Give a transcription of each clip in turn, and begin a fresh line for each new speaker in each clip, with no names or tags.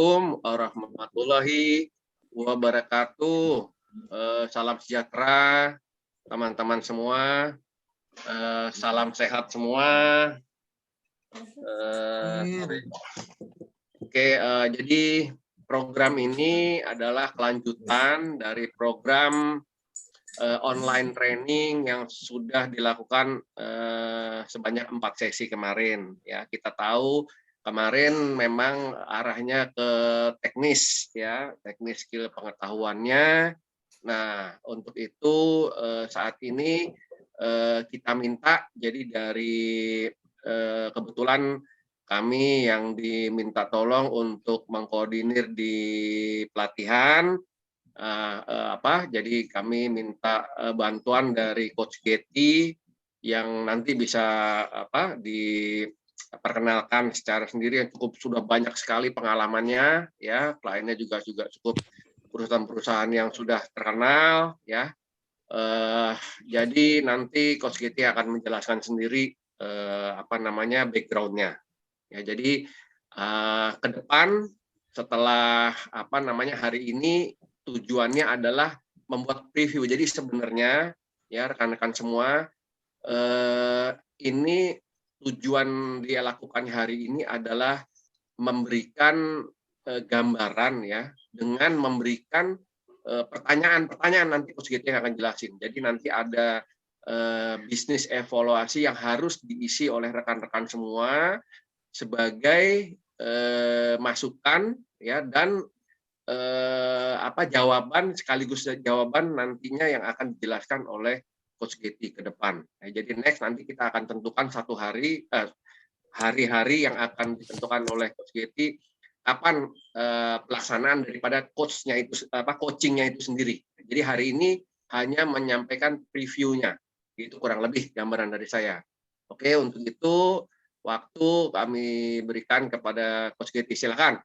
Assalamualaikum warahmatullahi wabarakatuh. Salam sejahtera teman-teman semua. Salam sehat semua. Jadi program ini adalah kelanjutan dari program online training yang sudah dilakukan sebanyak 4 sesi kemarin. Ya, kita tahu kemarin memang arahnya ke teknis, ya, teknis skill pengetahuannya. Nah, untuk itu saat ini kita minta, jadi dari kebetulan kami yang diminta tolong untuk mengkoordinir di pelatihan. Jadi kami minta bantuan dari Coach Getty yang nanti bisa diperkenalkan secara sendiri, yang sudah banyak sekali pengalamannya, ya, kliennya juga cukup perusahaan-perusahaan yang sudah terkenal, ya. Jadi nanti Coach Getty akan menjelaskan sendiri background-nya. Ya, jadi ke depan setelah hari ini tujuannya adalah membuat preview. Jadi sebenarnya, ya, rekan-rekan semua, ini tujuan dia lakukan hari ini adalah memberikan gambaran, ya, dengan memberikan pertanyaan-pertanyaan. Nanti Coach Getty akan jelasin. Jadi nanti ada bisnis evaluasi yang harus diisi oleh rekan-rekan semua sebagai masukan, ya, dan jawaban, sekaligus jawaban nantinya yang akan dijelaskan oleh Coach Getty ke depan. Nah, jadi next nanti kita akan tentukan hari-hari yang akan ditentukan oleh Coach Getty kapan pelaksanaan daripada coachingnya itu sendiri. Jadi hari ini hanya menyampaikan previewnya. Itu kurang lebih gambaran dari saya. Oke, untuk itu waktu kami berikan kepada Coach Getty. Silakan.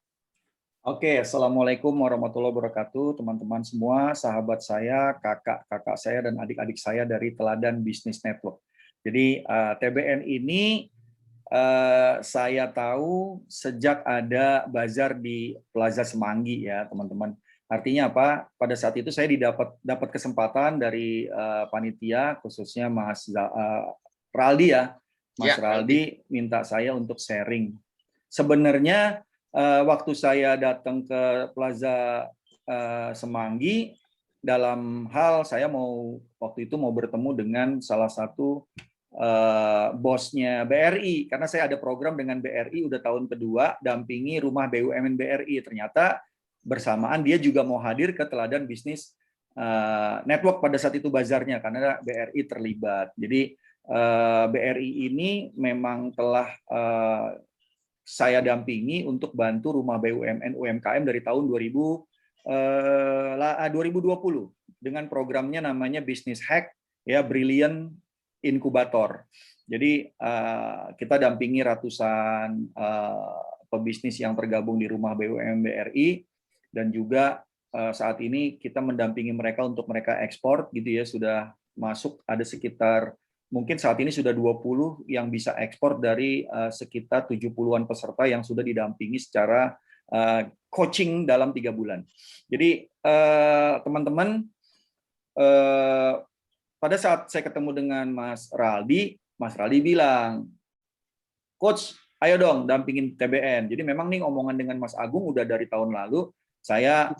Oke, Assalamualaikum warahmatullahi wabarakatuh, teman-teman semua, sahabat saya, kakak-kakak saya, dan adik-adik saya dari Teladan Business Network. Jadi TBN ini saya tahu sejak ada bazar di Plaza Semanggi, ya, teman-teman. Artinya apa? Pada saat itu saya dapat kesempatan dari panitia, khususnya Mas Raldi, ya. Mas Raldi minta saya untuk sharing. Sebenarnya waktu saya datang ke Plaza Semanggi, dalam hal saya waktu itu mau bertemu dengan salah satu bosnya BRI, karena saya ada program dengan BRI udah tahun kedua, dampingi rumah BUMN BRI. Ternyata bersamaan dia juga mau hadir ke Teladan Bisnis Network pada saat itu bazarnya, karena BRI terlibat. Jadi BRI ini memang telah saya dampingi untuk bantu rumah BUMN UMKM dari tahun 2020 dengan programnya namanya Business Hack, ya, Brilliant Inkubator. Jadi kita dampingi ratusan pebisnis yang tergabung di rumah BUMN BRI, dan juga saat ini kita mendampingi mereka untuk mereka ekspor, gitu ya. Sudah masuk ada sekitar, mungkin saat ini sudah 20 yang bisa ekspor dari sekitar 70-an peserta yang sudah didampingi secara coaching dalam 3 bulan. Jadi teman-teman, pada saat saya ketemu dengan Mas Raldi bilang, Coach, ayo dong dampingin TBN. Jadi memang nih omongan dengan Mas Agung udah dari tahun lalu, saya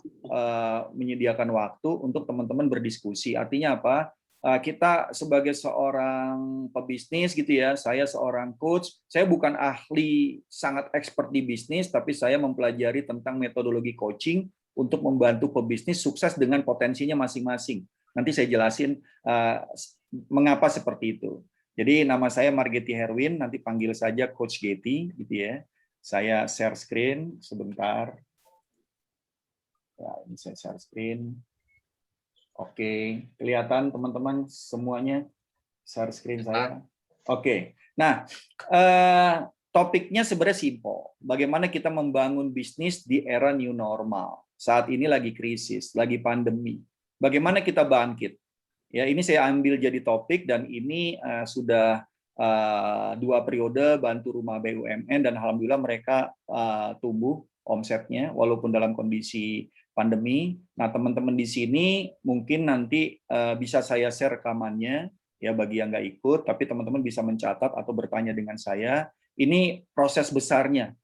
menyediakan waktu untuk teman-teman berdiskusi. Artinya apa? Kita sebagai seorang pebisnis, gitu ya, saya seorang coach, saya bukan ahli sangat expert di bisnis, tapi saya mempelajari tentang metodologi coaching untuk membantu pebisnis sukses dengan potensinya masing-masing. Nanti saya jelasin mengapa seperti itu. Jadi nama saya Margeti Herwin, nanti panggil saja Coach Getty, gitu ya. Saya share screen sebentar. Ya, ini saya share screen. Oke, kelihatan teman-teman semuanya share screen saya. Oke, nah topiknya sebenarnya simpel. Bagaimana kita membangun bisnis di era new normal. Saat ini lagi krisis, lagi pandemi. Bagaimana kita bangkit? Ya, ini saya ambil jadi topik, dan ini sudah 2 periode bantu rumah BUMN, dan alhamdulillah mereka tumbuh omsetnya walaupun dalam kondisi pandemi. Nah, teman-teman di sini mungkin nanti bisa saya share rekamannya ya bagi yang nggak ikut, tapi teman-teman bisa mencatat atau bertanya dengan saya. Ini proses besarnya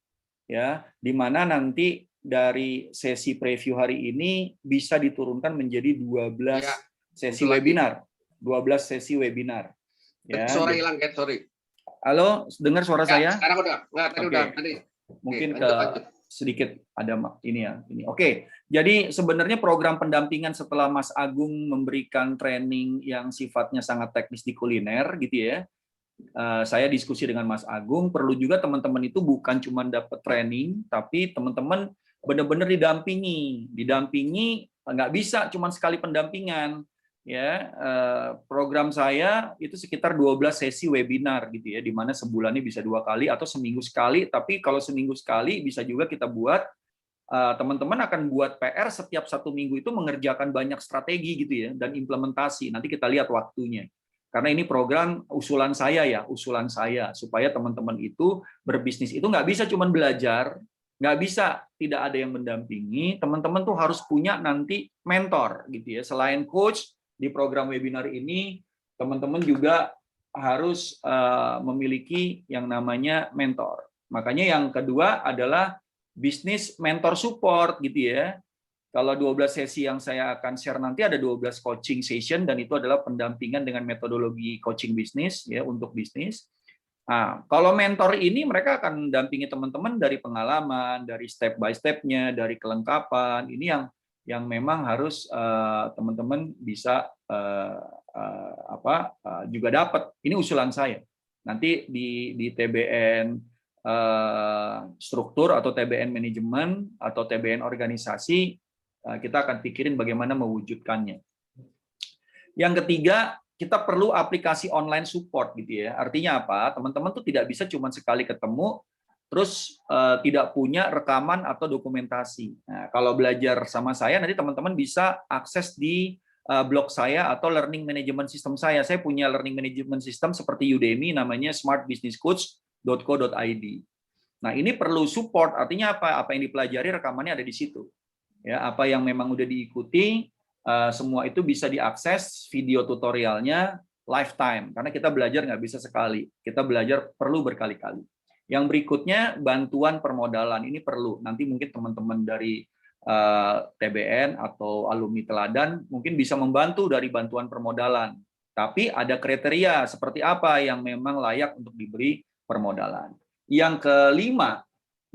ya, di mana nanti dari sesi preview hari ini bisa diturunkan menjadi 12
Ya,
sesi
muncul lagi.
webinar. 12 sesi webinar. Ya.
Suara hilang, Cat, sorry.
Halo, dengar suara saya?
Sekarang udah. Nggak, tadi
Oke.
udah. Tadi.
Mungkin
Oke,
ke
lanjut.
sedikit ada ini ya. Ini. Oke. Jadi sebenarnya program pendampingan setelah Mas Agung memberikan training yang sifatnya sangat teknis di kuliner gitu ya. Saya diskusi dengan Mas Agung, perlu juga teman-teman itu bukan cuma dapat training, tapi teman-teman benar-benar didampingi nggak bisa cuma sekali pendampingan ya. Program saya itu sekitar 12 sesi webinar gitu ya, di mana sebulannya bisa 2 kali atau seminggu sekali, tapi kalau seminggu sekali bisa juga kita buat teman-teman akan buat PR setiap 1 minggu itu mengerjakan banyak strategi gitu ya dan implementasi. Nanti kita lihat waktunya. Karena ini program usulan saya supaya teman-teman itu berbisnis itu nggak bisa cuma belajar, nggak bisa tidak ada yang mendampingi. Teman-teman tuh harus punya nanti mentor gitu ya. Selain coach di program webinar ini, teman-teman juga harus memiliki yang namanya mentor. Makanya yang kedua adalah bisnis mentor support gitu ya. Kalau 12 sesi yang saya akan share nanti ada 12 coaching session dan itu adalah pendampingan dengan metodologi coaching bisnis ya untuk bisnis. Nah, kalau mentor ini mereka akan mendampingi teman-teman dari pengalaman, dari step by step-nya, dari kelengkapan. Ini yang memang harus teman-teman bisa juga dapat. Ini usulan saya. Nanti di TBN struktur atau TBN manajemen atau TBN organisasi kita akan pikirin bagaimana mewujudkannya. Yang ketiga, kita perlu aplikasi online support gitu ya. Artinya apa? Teman-teman tuh tidak bisa cuma sekali ketemu terus tidak punya rekaman atau dokumentasi. Nah, kalau belajar sama saya nanti teman-teman bisa akses di blog saya atau learning management system saya. Saya punya learning management system seperti Udemy namanya smartbusinesscoach.co.id. Nah, ini perlu support. Artinya apa? Apa yang dipelajari rekamannya ada di situ. Ya, apa yang memang udah diikuti, semua itu bisa diakses video tutorialnya lifetime, karena kita belajar nggak bisa sekali, kita belajar perlu berkali-kali. Yang berikutnya, bantuan permodalan, ini perlu. Nanti mungkin teman-teman dari TBN atau alumni teladan mungkin bisa membantu dari bantuan permodalan, tapi ada kriteria seperti apa yang memang layak untuk diberi permodalan. Yang kelima,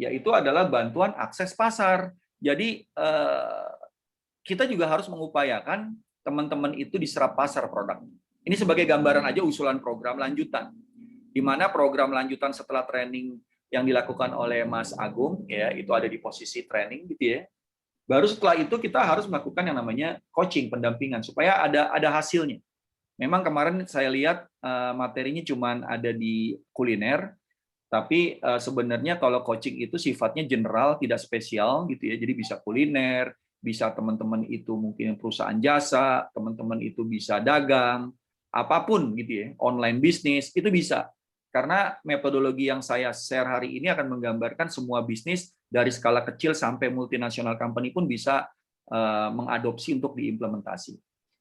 yaitu adalah bantuan akses pasar. Jadi kita juga harus mengupayakan teman-teman itu diserap pasar produknya. Ini sebagai gambaran aja usulan program lanjutan, di mana program lanjutan setelah training yang dilakukan oleh Mas Agung, ya itu ada di posisi training gitu ya. Baru setelah itu kita harus melakukan yang namanya coaching, pendampingan supaya ada hasilnya. Memang kemarin saya lihat materinya cuma ada di kuliner. Tapi sebenarnya kalau coaching itu sifatnya general, tidak spesial gitu ya. Jadi bisa kuliner, bisa teman-teman itu mungkin perusahaan jasa, teman-teman itu bisa dagang, apapun gitu ya, online bisnis itu bisa. Karena metodologi yang saya share hari ini akan menggambarkan semua bisnis dari skala kecil sampai multinasional company pun bisa mengadopsi untuk diimplementasi.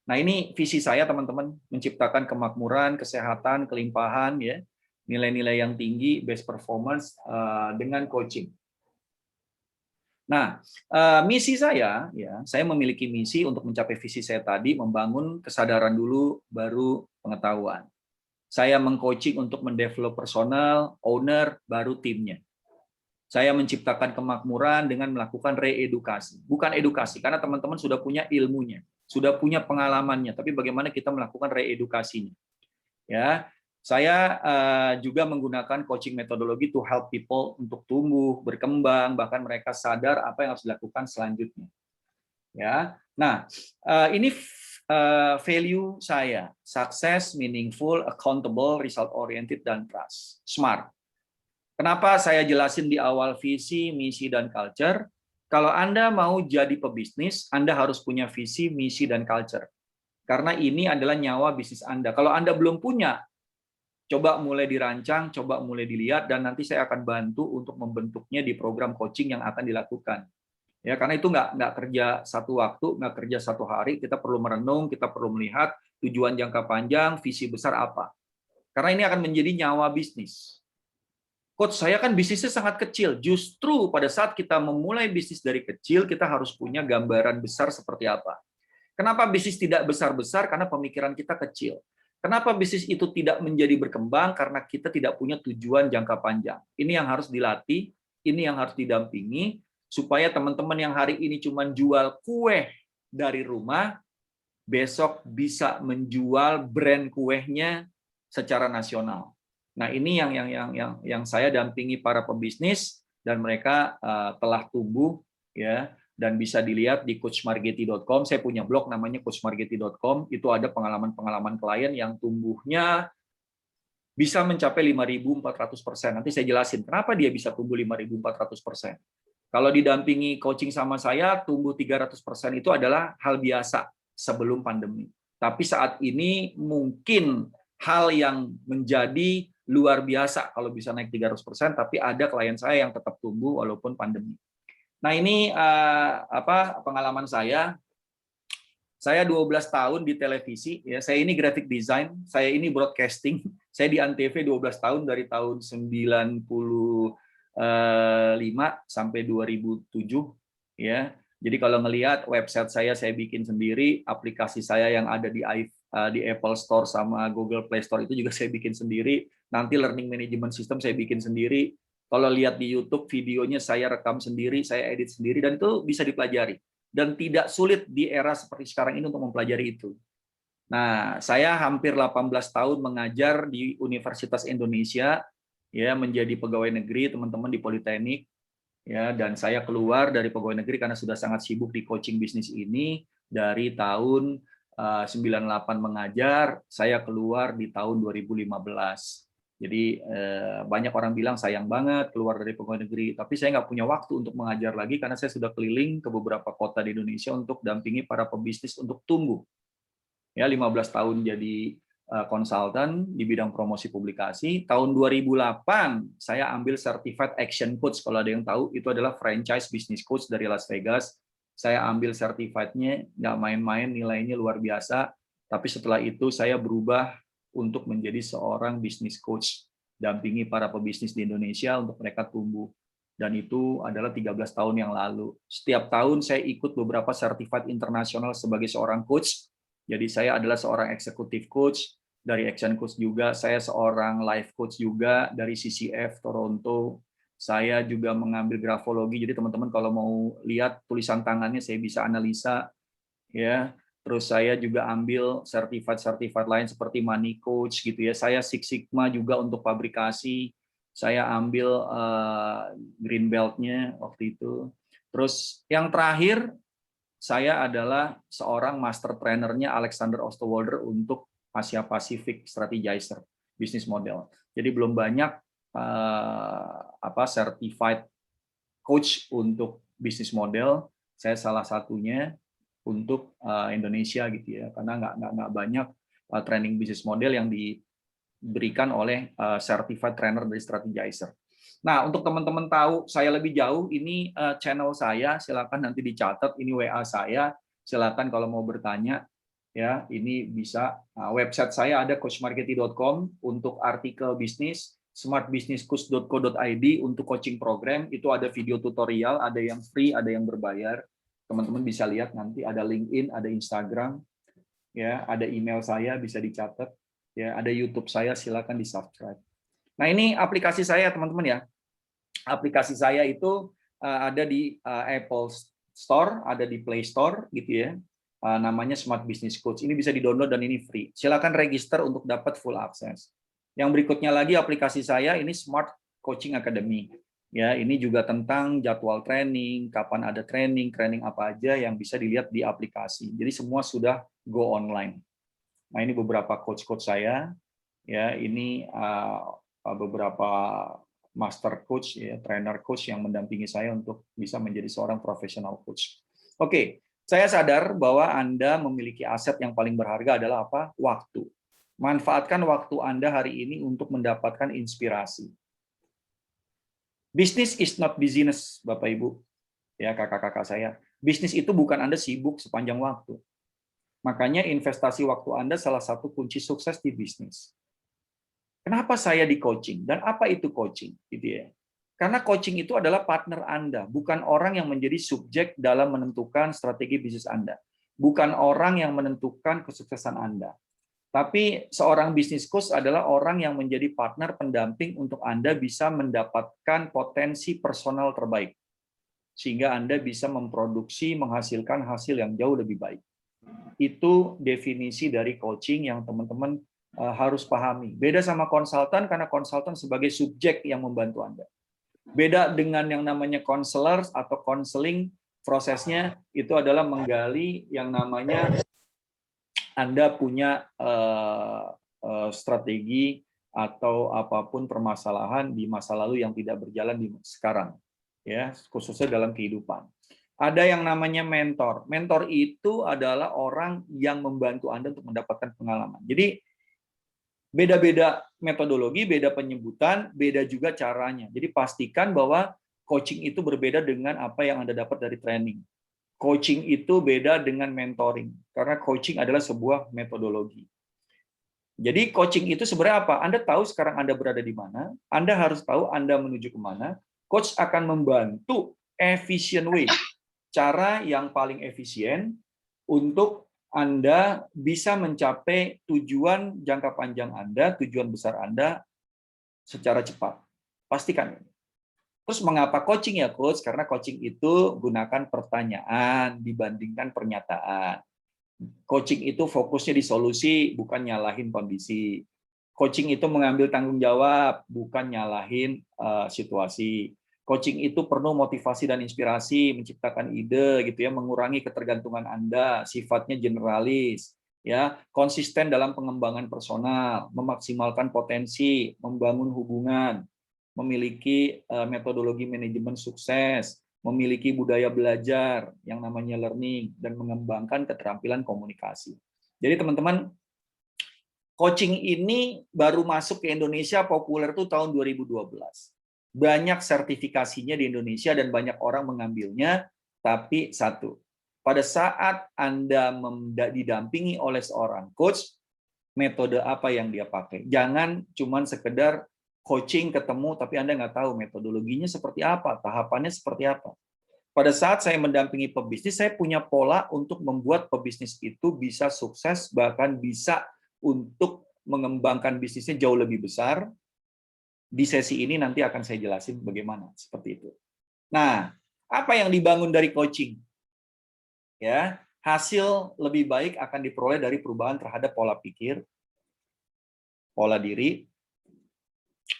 Nah, ini visi saya teman-teman, menciptakan kemakmuran, kesehatan, kelimpahan ya. Nilai-nilai yang tinggi, best performance dengan coaching. Nah, misi saya, ya, saya memiliki misi untuk mencapai visi saya tadi, membangun kesadaran dulu, baru pengetahuan. Saya mengcoaching untuk mendevelop personal, owner, baru timnya. Saya menciptakan kemakmuran dengan melakukan reedukasi. Bukan edukasi, karena teman-teman sudah punya ilmunya, sudah punya pengalamannya, tapi bagaimana kita melakukan reedukasinya. Ya, saya juga menggunakan coaching metodologi to help people untuk tumbuh, berkembang, bahkan mereka sadar apa yang harus dilakukan selanjutnya. Ya, nah ini value saya: success, meaningful, accountable, result oriented, dan trust. SMART. Kenapa saya jelasin di awal visi, misi, dan culture? Kalau Anda mau jadi pebisnis, Anda harus punya visi, misi, dan culture. Karena ini adalah nyawa bisnis Anda. Kalau Anda belum punya coba mulai dirancang, coba mulai dilihat, dan nanti saya akan bantu untuk membentuknya di program coaching yang akan dilakukan. Ya, karena itu nggak kerja satu waktu, nggak kerja satu hari. Kita perlu merenung, kita perlu melihat tujuan jangka panjang, visi besar apa. Karena ini akan menjadi nyawa bisnis. Coach, saya kan bisnisnya sangat kecil. Justru pada saat kita memulai bisnis dari kecil, kita harus punya gambaran besar seperti apa. Kenapa bisnis tidak besar-besar? Karena pemikiran kita kecil. Kenapa bisnis itu tidak menjadi berkembang? Karena kita tidak punya tujuan jangka panjang. Ini yang harus dilatih, ini yang harus didampingi, supaya teman-teman yang hari ini cuma jual kue dari rumah, besok bisa menjual brand kuenya secara nasional. Nah, ini yang saya dampingi para pebisnis, dan mereka telah tumbuh, ya. Dan bisa dilihat di coachmargeti.com. Saya punya blog namanya coachmargeti.com. Itu ada pengalaman-pengalaman klien yang tumbuhnya bisa mencapai 5.400%. Nanti saya jelasin kenapa dia bisa tumbuh 5.400%. Kalau didampingi coaching sama saya, tumbuh 300% itu adalah hal biasa sebelum pandemi. Tapi saat ini mungkin hal yang menjadi luar biasa kalau bisa naik 300%, tapi ada klien saya yang tetap tumbuh walaupun pandemi. Nah, ini pengalaman saya. Saya 12 tahun di televisi, ya. Saya ini graphic design, saya ini broadcasting. Saya di Antv 12 tahun dari tahun 95 sampai 2007, ya. Jadi kalau ngelihat website saya bikin sendiri, aplikasi saya yang ada di Apple Store sama Google Play Store itu juga saya bikin sendiri. Nanti learning management system saya bikin sendiri. Kalau lihat di YouTube, videonya saya rekam sendiri, saya edit sendiri, dan itu bisa dipelajari. Dan tidak sulit di era seperti sekarang ini untuk mempelajari itu. Nah, saya hampir 18 tahun mengajar di Universitas Indonesia, ya, menjadi pegawai negeri, teman-teman di Politeknik, ya, dan saya keluar dari pegawai negeri karena sudah sangat sibuk di coaching bisnis ini. Dari tahun 98 mengajar, saya keluar di tahun 2015. Jadi banyak orang bilang sayang banget keluar dari pegawai negeri, tapi saya nggak punya waktu untuk mengajar lagi karena saya sudah keliling ke beberapa kota di Indonesia untuk dampingi para pebisnis untuk tumbuh. Ya, 15 tahun jadi konsultan di bidang promosi publikasi. Tahun 2008 saya ambil Certified Action Coach. Kalau ada yang tahu, itu adalah franchise business coach dari Las Vegas. Saya ambil certified-nya, nggak main-main, nilainya luar biasa. Tapi setelah itu saya berubah untuk menjadi seorang business coach, dampingi para pebisnis di Indonesia untuk mereka tumbuh. Dan itu adalah 13 tahun yang lalu. Setiap tahun saya ikut beberapa certified internasional sebagai seorang coach. Jadi saya adalah seorang executive coach, dari Action Coach juga, saya seorang life coach juga dari CCF Toronto. Saya juga mengambil grafologi, jadi teman-teman kalau mau lihat tulisan tangannya saya bisa analisa, ya. Terus saya juga ambil certified lain seperti Money Coach gitu ya. Saya Six Sigma juga untuk pabrikasi. Saya ambil green belt-nya waktu itu. Terus yang terakhir, saya adalah seorang master trainernya Alexander Osterwalder untuk Asia Pacific Strategizer business model. Jadi belum banyak certified coach untuk bisnis model. Saya salah satunya untuk Indonesia gitu ya, karena nggak banyak training bisnis model yang diberikan oleh certified trainer dari Strategizer. Nah, untuk teman-teman tahu saya lebih jauh, ini channel saya, silakan nanti dicatat, ini WA saya, silakan kalau mau bertanya, ya, ini bisa. Website saya ada coachmargeti.com untuk artikel bisnis, smartbusinesscoach.co.id untuk coaching program, itu ada video tutorial, ada yang free, ada yang berbayar. Teman-teman bisa lihat nanti ada LinkedIn, ada Instagram, ya, ada email saya bisa dicatat, ya, ada YouTube saya, silakan di-subscribe. Nah, ini aplikasi saya, teman-teman ya. Aplikasi saya itu ada di Apple Store, ada di Play Store gitu ya. Namanya Smart Business Coach. Ini bisa di-download dan ini free. Silakan register untuk dapat full access. Yang berikutnya lagi aplikasi saya ini Smart Coaching Academy. Ya, ini juga tentang jadwal training, kapan ada training apa aja yang bisa dilihat di aplikasi. Jadi semua sudah go online. Nah, ini beberapa coach-coach saya. Ya, ini beberapa master coach, ya, trainer coach yang mendampingi saya untuk bisa menjadi seorang profesional coach. Oke, saya sadar bahwa Anda memiliki aset yang paling berharga adalah apa? Waktu. Manfaatkan waktu Anda hari ini untuk mendapatkan inspirasi. Business is not business, Bapak Ibu. Ya, kakak-kakak saya. Bisnis itu bukan Anda sibuk sepanjang waktu. Makanya investasi waktu Anda salah satu kunci sukses di bisnis. Kenapa saya di coaching? Dan apa itu coaching? Gitu ya. Karena coaching itu adalah partner Anda, bukan orang yang menjadi subjek dalam menentukan strategi bisnis Anda. Bukan orang yang menentukan kesuksesan Anda. Tapi seorang bisnis coach adalah orang yang menjadi partner pendamping untuk Anda bisa mendapatkan potensi personal terbaik. Sehingga Anda bisa memproduksi, menghasilkan hasil yang jauh lebih baik. Itu definisi dari coaching yang teman-teman harus pahami. Beda sama konsultan, karena konsultan sebagai subjek yang membantu Anda. Beda dengan yang namanya counselor atau counseling, prosesnya itu adalah menggali yang namanya Anda punya strategi atau apapun permasalahan di masa lalu yang tidak berjalan di sekarang, ya, khususnya dalam kehidupan. Ada yang namanya mentor. Mentor itu adalah orang yang membantu Anda untuk mendapatkan pengalaman. Jadi beda-beda metodologi, beda penyebutan, beda juga caranya. Jadi pastikan bahwa coaching itu berbeda dengan apa yang Anda dapat dari training. Coaching itu beda dengan mentoring, karena coaching adalah sebuah metodologi. Jadi coaching itu sebenarnya apa? Anda tahu sekarang Anda berada di mana, Anda harus tahu Anda menuju kemana, coach akan membantu efficient way, cara yang paling efisien untuk Anda bisa mencapai tujuan jangka panjang Anda, tujuan besar Anda secara cepat. Pastikan. Terus mengapa coaching ya, Coach? Karena coaching itu gunakan pertanyaan dibandingkan pernyataan. Coaching itu fokusnya di solusi, bukan nyalahin kondisi. Coaching itu mengambil tanggung jawab, bukan nyalahin situasi. Coaching itu penuh motivasi dan inspirasi, menciptakan ide gitu ya, mengurangi ketergantungan Anda, sifatnya generalis, ya, konsisten dalam pengembangan personal, memaksimalkan potensi, membangun hubungan, memiliki metodologi manajemen sukses, memiliki budaya belajar yang namanya learning, dan mengembangkan keterampilan komunikasi. Jadi teman-teman, coaching ini baru masuk ke Indonesia populer tuh tahun 2012. Banyak sertifikasinya di Indonesia dan banyak orang mengambilnya, tapi satu, pada saat Anda didampingi oleh seorang coach, metode apa yang dia pakai. Jangan cuman sekedar coaching ketemu, tapi Anda nggak tahu metodologinya seperti apa, tahapannya seperti apa. Pada saat saya mendampingi pebisnis, saya punya pola untuk membuat pebisnis itu bisa sukses, bahkan bisa untuk mengembangkan bisnisnya jauh lebih besar. Di sesi ini nanti akan saya jelasin bagaimana, seperti itu. Nah, apa yang dibangun dari coaching? Ya, hasil lebih baik akan diperoleh dari perubahan terhadap pola pikir, pola diri,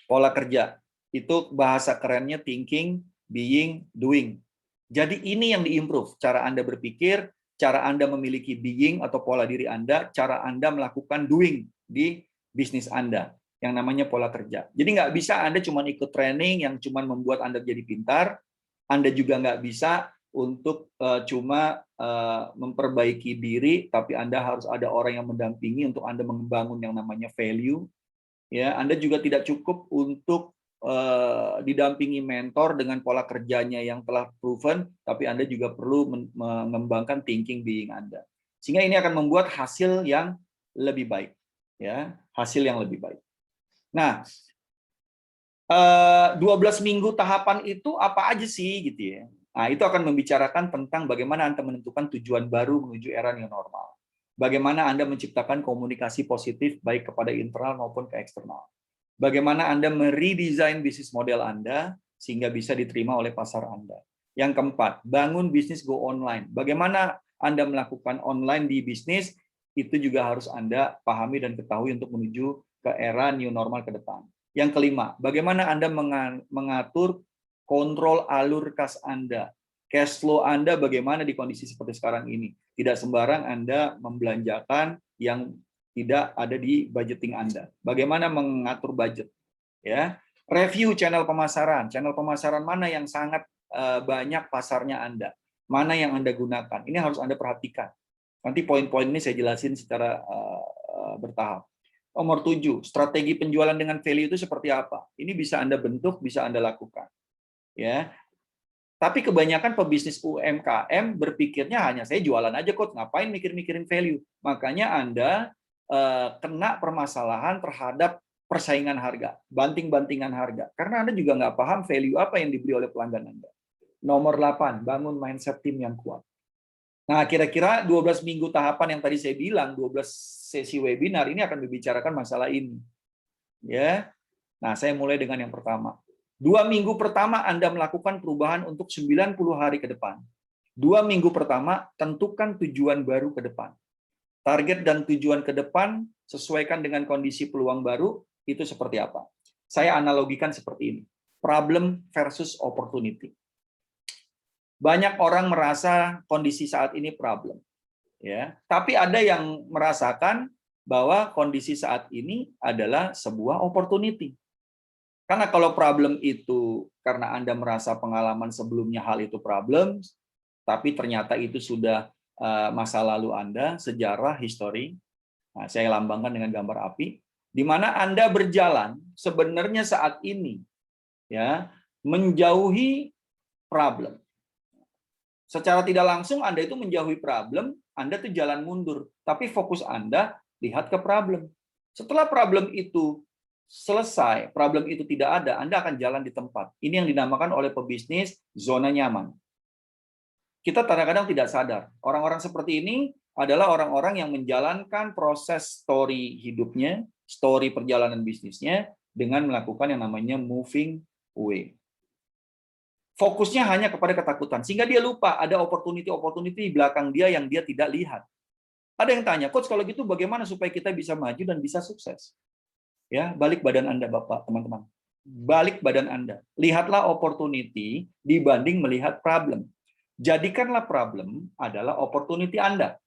pola kerja. Itu bahasa kerennya thinking, being, doing. Jadi ini yang diimprove, cara Anda berpikir, cara Anda memiliki being atau pola diri Anda, cara Anda melakukan doing di bisnis Anda, yang namanya pola kerja. Jadi nggak bisa Anda cuma ikut training yang cuma membuat Anda jadi pintar, Anda juga nggak bisa untuk cuma memperbaiki diri, tapi Anda harus ada orang yang mendampingi untuk Anda membangun yang namanya value. Ya, Anda juga tidak cukup untuk didampingi mentor dengan pola kerjanya yang telah proven, tapi Anda juga perlu mengembangkan thinking being Anda. Sehingga ini akan membuat hasil yang lebih baik, ya, hasil yang lebih baik. Nah, 12 minggu tahapan itu apa aja sih gitu ya. Nah, itu akan membicarakan tentang bagaimana Anda menentukan tujuan baru menuju era new normal. Bagaimana Anda menciptakan komunikasi positif baik kepada internal maupun ke eksternal. Bagaimana Anda meredesain bisnis model Anda sehingga bisa diterima oleh pasar Anda. Yang keempat, bangun bisnis go online. Bagaimana Anda melakukan online di bisnis, itu juga harus Anda pahami dan ketahui untuk menuju ke era new normal ke depan. Yang kelima, bagaimana Anda mengatur kontrol alur kas Anda. Cash flow Anda bagaimana di kondisi seperti sekarang ini. Tidak sembarang Anda membelanjakan yang tidak ada di budgeting Anda. Bagaimana mengatur budget, ya. Review channel pemasaran mana yang sangat banyak pasarnya Anda, mana yang Anda gunakan. Ini harus Anda perhatikan. Nanti poin-poin ini saya jelasin secara bertahap. Nomor 7, strategi penjualan dengan value itu seperti apa? Ini bisa Anda bentuk, bisa Anda lakukan. Ya. Tapi kebanyakan pebisnis UMKM berpikirnya hanya saya jualan aja kok, ngapain mikir-mikirin value. Makanya Anda kena permasalahan terhadap persaingan harga, banting-bantingan harga. Karena Anda juga nggak paham value apa yang dibeli oleh pelanggan Anda. Nomor 8, bangun mindset tim yang kuat. Nah, kira-kira 12 minggu tahapan yang tadi saya bilang, 12 sesi webinar ini akan membicarakan masalah ini. Ya. Nah, saya mulai dengan yang pertama. 2 minggu pertama Anda melakukan perubahan untuk 90 hari ke depan. 2 minggu pertama, tentukan tujuan baru ke depan. Target dan tujuan ke depan sesuaikan dengan kondisi peluang baru, itu seperti apa? Saya analogikan seperti ini. Problem versus opportunity. Banyak orang merasa kondisi saat ini problem. Ya, tapi ada yang merasakan bahwa kondisi saat ini adalah sebuah opportunity. Karena kalau problem itu karena Anda merasa pengalaman sebelumnya hal itu problem, tapi ternyata itu sudah masa lalu Anda, sejarah, history. Nah, saya lambangkan dengan gambar api, di mana Anda berjalan sebenarnya saat ini ya menjauhi problem. Secara tidak langsung Anda itu menjauhi problem, Anda tuh jalan mundur, tapi fokus Anda lihat ke problem. Setelah problem itu selesai, problem itu tidak ada, Anda akan jalan di tempat. Ini yang dinamakan oleh pebisnis zona nyaman. Kita kadang-kadang tidak sadar. Orang-orang seperti ini adalah orang-orang yang menjalankan proses story hidupnya, story perjalanan bisnisnya, dengan melakukan yang namanya moving away. Fokusnya hanya kepada ketakutan, sehingga dia lupa ada opportunity di belakang dia yang dia tidak lihat. Ada yang tanya, Coach, kalau gitu bagaimana supaya kita bisa maju dan bisa sukses? Ya, balik badan Anda, Bapak, teman-teman. Balik badan Anda. Lihatlah opportunity dibanding melihat problem. Jadikanlah problem adalah opportunity Anda.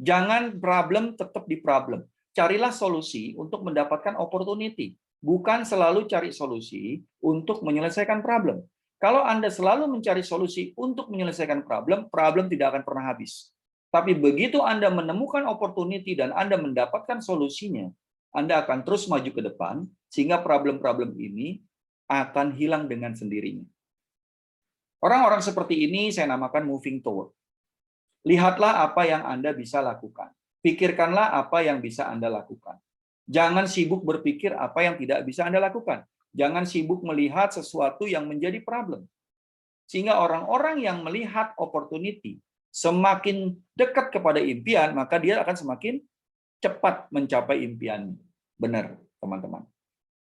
Jangan problem tetap di problem. Carilah solusi untuk mendapatkan opportunity. Bukan selalu cari solusi untuk menyelesaikan problem. Kalau Anda selalu mencari solusi untuk menyelesaikan problem, problem tidak akan pernah habis. Tapi begitu Anda menemukan opportunity dan Anda mendapatkan solusinya, Anda akan terus maju ke depan, sehingga problem-problem ini akan hilang dengan sendirinya. Orang-orang seperti ini saya namakan moving toward. Lihatlah apa yang Anda bisa lakukan. Pikirkanlah apa yang bisa Anda lakukan. Jangan sibuk berpikir apa yang tidak bisa Anda lakukan. Jangan sibuk melihat sesuatu yang menjadi problem. Sehingga orang-orang yang melihat opportunity semakin dekat kepada impian, maka dia akan semakin cepat mencapai impian. Benar, teman-teman.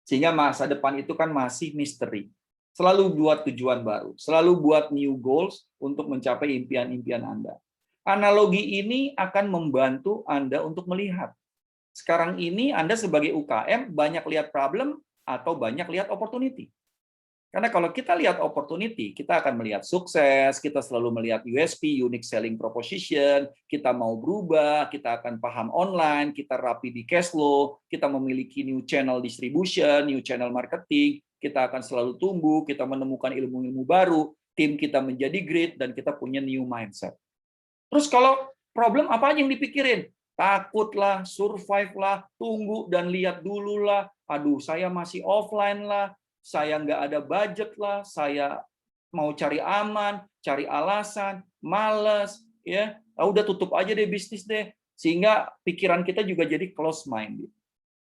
Sehingga masa depan itu kan masih misteri. Selalu buat tujuan baru, selalu buat new goals untuk mencapai impian-impian Anda. Analogi ini akan membantu Anda untuk melihat. Sekarang ini Anda sebagai UKM banyak lihat problem atau banyak lihat opportunity. Karena kalau kita lihat opportunity, kita akan melihat sukses, kita selalu melihat USP, unique selling proposition, kita mau berubah, kita akan paham online, kita rapi di cash flow, kita memiliki new channel distribution, new channel marketing, kita akan selalu tumbuh, kita menemukan ilmu-ilmu baru, tim kita menjadi great, dan kita punya new mindset. Terus kalau problem apa aja yang dipikirin? Takutlah, survive lah, tunggu dan lihat dulu lah. Aduh, saya masih offline lah, saya nggak ada budget lah, saya mau cari aman, cari alasan, males, ya, udah tutup aja deh bisnis deh, sehingga pikiran kita juga jadi close minded.